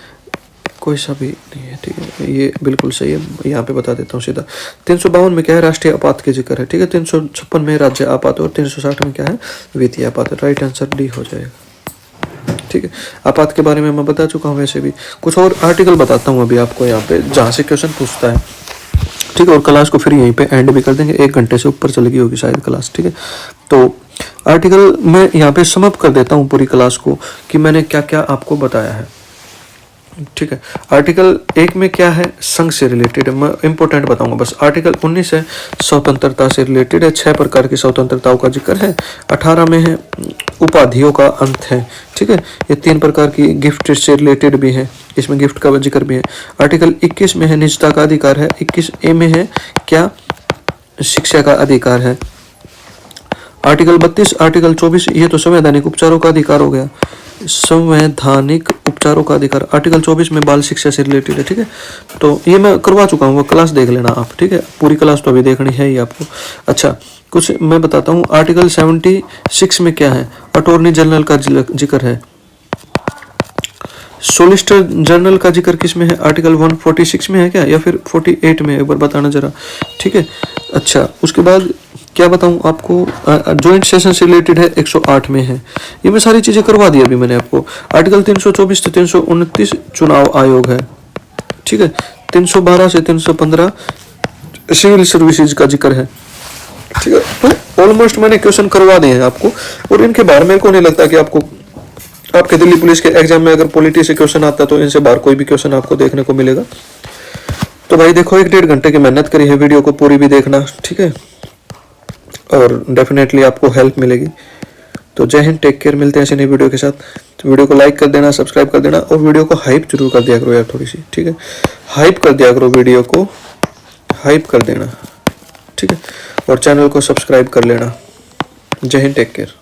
Speaker 1: कोई सा भी नहीं है, ठीक है, ये बिल्कुल सही है, यहाँ पे बता देता हूँ सीधा। 352 में क्या है? राष्ट्रीय आपात के जिक्र है, ठीक है। 356 में राज्य आपात और 360 में क्या है? वित्तीय आपात। राइट आंसर डी हो जाएगा, ठीक है। आपात के बारे में मैं बता चुका हूँ। वैसे भी कुछ और आर्टिकल बताता हूँ अभी आपको यहाँ पे, जहाँ से क्वेश्चन पूछता है, ठीक है। और क्लास को फिर यहीं पे एंड भी कर देंगे, 1 घंटे से ऊपर चल गई होगी शायद क्लास, ठीक है। तो आर्टिकल मैं यहाँ पे समअप कर देता हूँ पूरी क्लास को कि मैंने क्या क्या आपको बताया है, ठीक है। आर्टिकल 1 में क्या है? संघ से रिलेटेड है, मैं इंपॉर्टेंट बताऊंगा बस। आर्टिकल 19 है स्वतंत्रता से रिलेटेड है, 6 प्रकार की स्वतंत्रताओं का जिक्र है। 18 में है उपाधियों का अंत है, ठीक है। ये 3 प्रकार की गिफ्ट से रिलेटेड भी है, इसमें गिफ्ट का जिक्र भी है। आर्टिकल 21 में है निजता का अधिकार है। 21A में है क्या? शिक्षा का अधिकार है। आर्टिकल 32 आर्टिकल 24 ये तो संवैधानिक उपचारों का अधिकार हो गया, संवैधानिक उपचारों का अधिकार। आर्टिकल 24 में बाल शिक्षा से रिलेटेड है, ठीक है। तो ये मैं करवा चुका हूँ, वो क्लास देख लेना आप, ठीक है। पूरी क्लास तो अभी देखनी है ही आपको। अच्छा, कुछ मैं बताता हूँ। आर्टिकल 76 में क्या है? अटॉर्नी जनरल का जिक्र है। सोलिसिटर जनरल का जिक्र किस में है? आर्टिकल 146 में है क्या, या फिर 48 में? एक बार बताना जरा, ठीक है। अच्छा, उसके बाद क्या बताऊं आपको? ज्वाइंट सेशन से रिलेटेड है, 108 में है। ये मैं सारी चीजें करवा दी अभी मैंने आपको। आर्टिकल 324 से 329 चुनाव आयोग है, ठीक है। 312 से 315 सिविल सर्विसेज का जिक्र है, ठीक है। तो ऑलमोस्ट मैंने क्वेश्चन करवा दिए हैं आपको, और इनके बारे में मेरे को नहीं लगता कि आपको आपके दिल्ली पुलिस के एग्जाम में अगर पॉलिटी से क्वेश्चन आता तो इनसे बाहर कोई भी क्वेश्चन आपको देखने को मिलेगा। तो भाई देखो, 1-1.5 घंटे की मेहनत करी है, वीडियो को पूरी भी देखना, ठीक है, और डेफिनेटली आपको हेल्प मिलेगी। तो जय हिंद, टेक केयर, मिलते हैं ऐसे नई वीडियो के साथ। तो वीडियो को लाइक कर देना, सब्सक्राइब कर देना, और वीडियो को हाइप जरूर कर दिया करो यार, थोड़ी सी, ठीक है। हाइप कर दिया करो, वीडियो को हाइप कर देना, ठीक है, और चैनल को सब्सक्राइब कर लेना। जय हिंद, टेक केयर।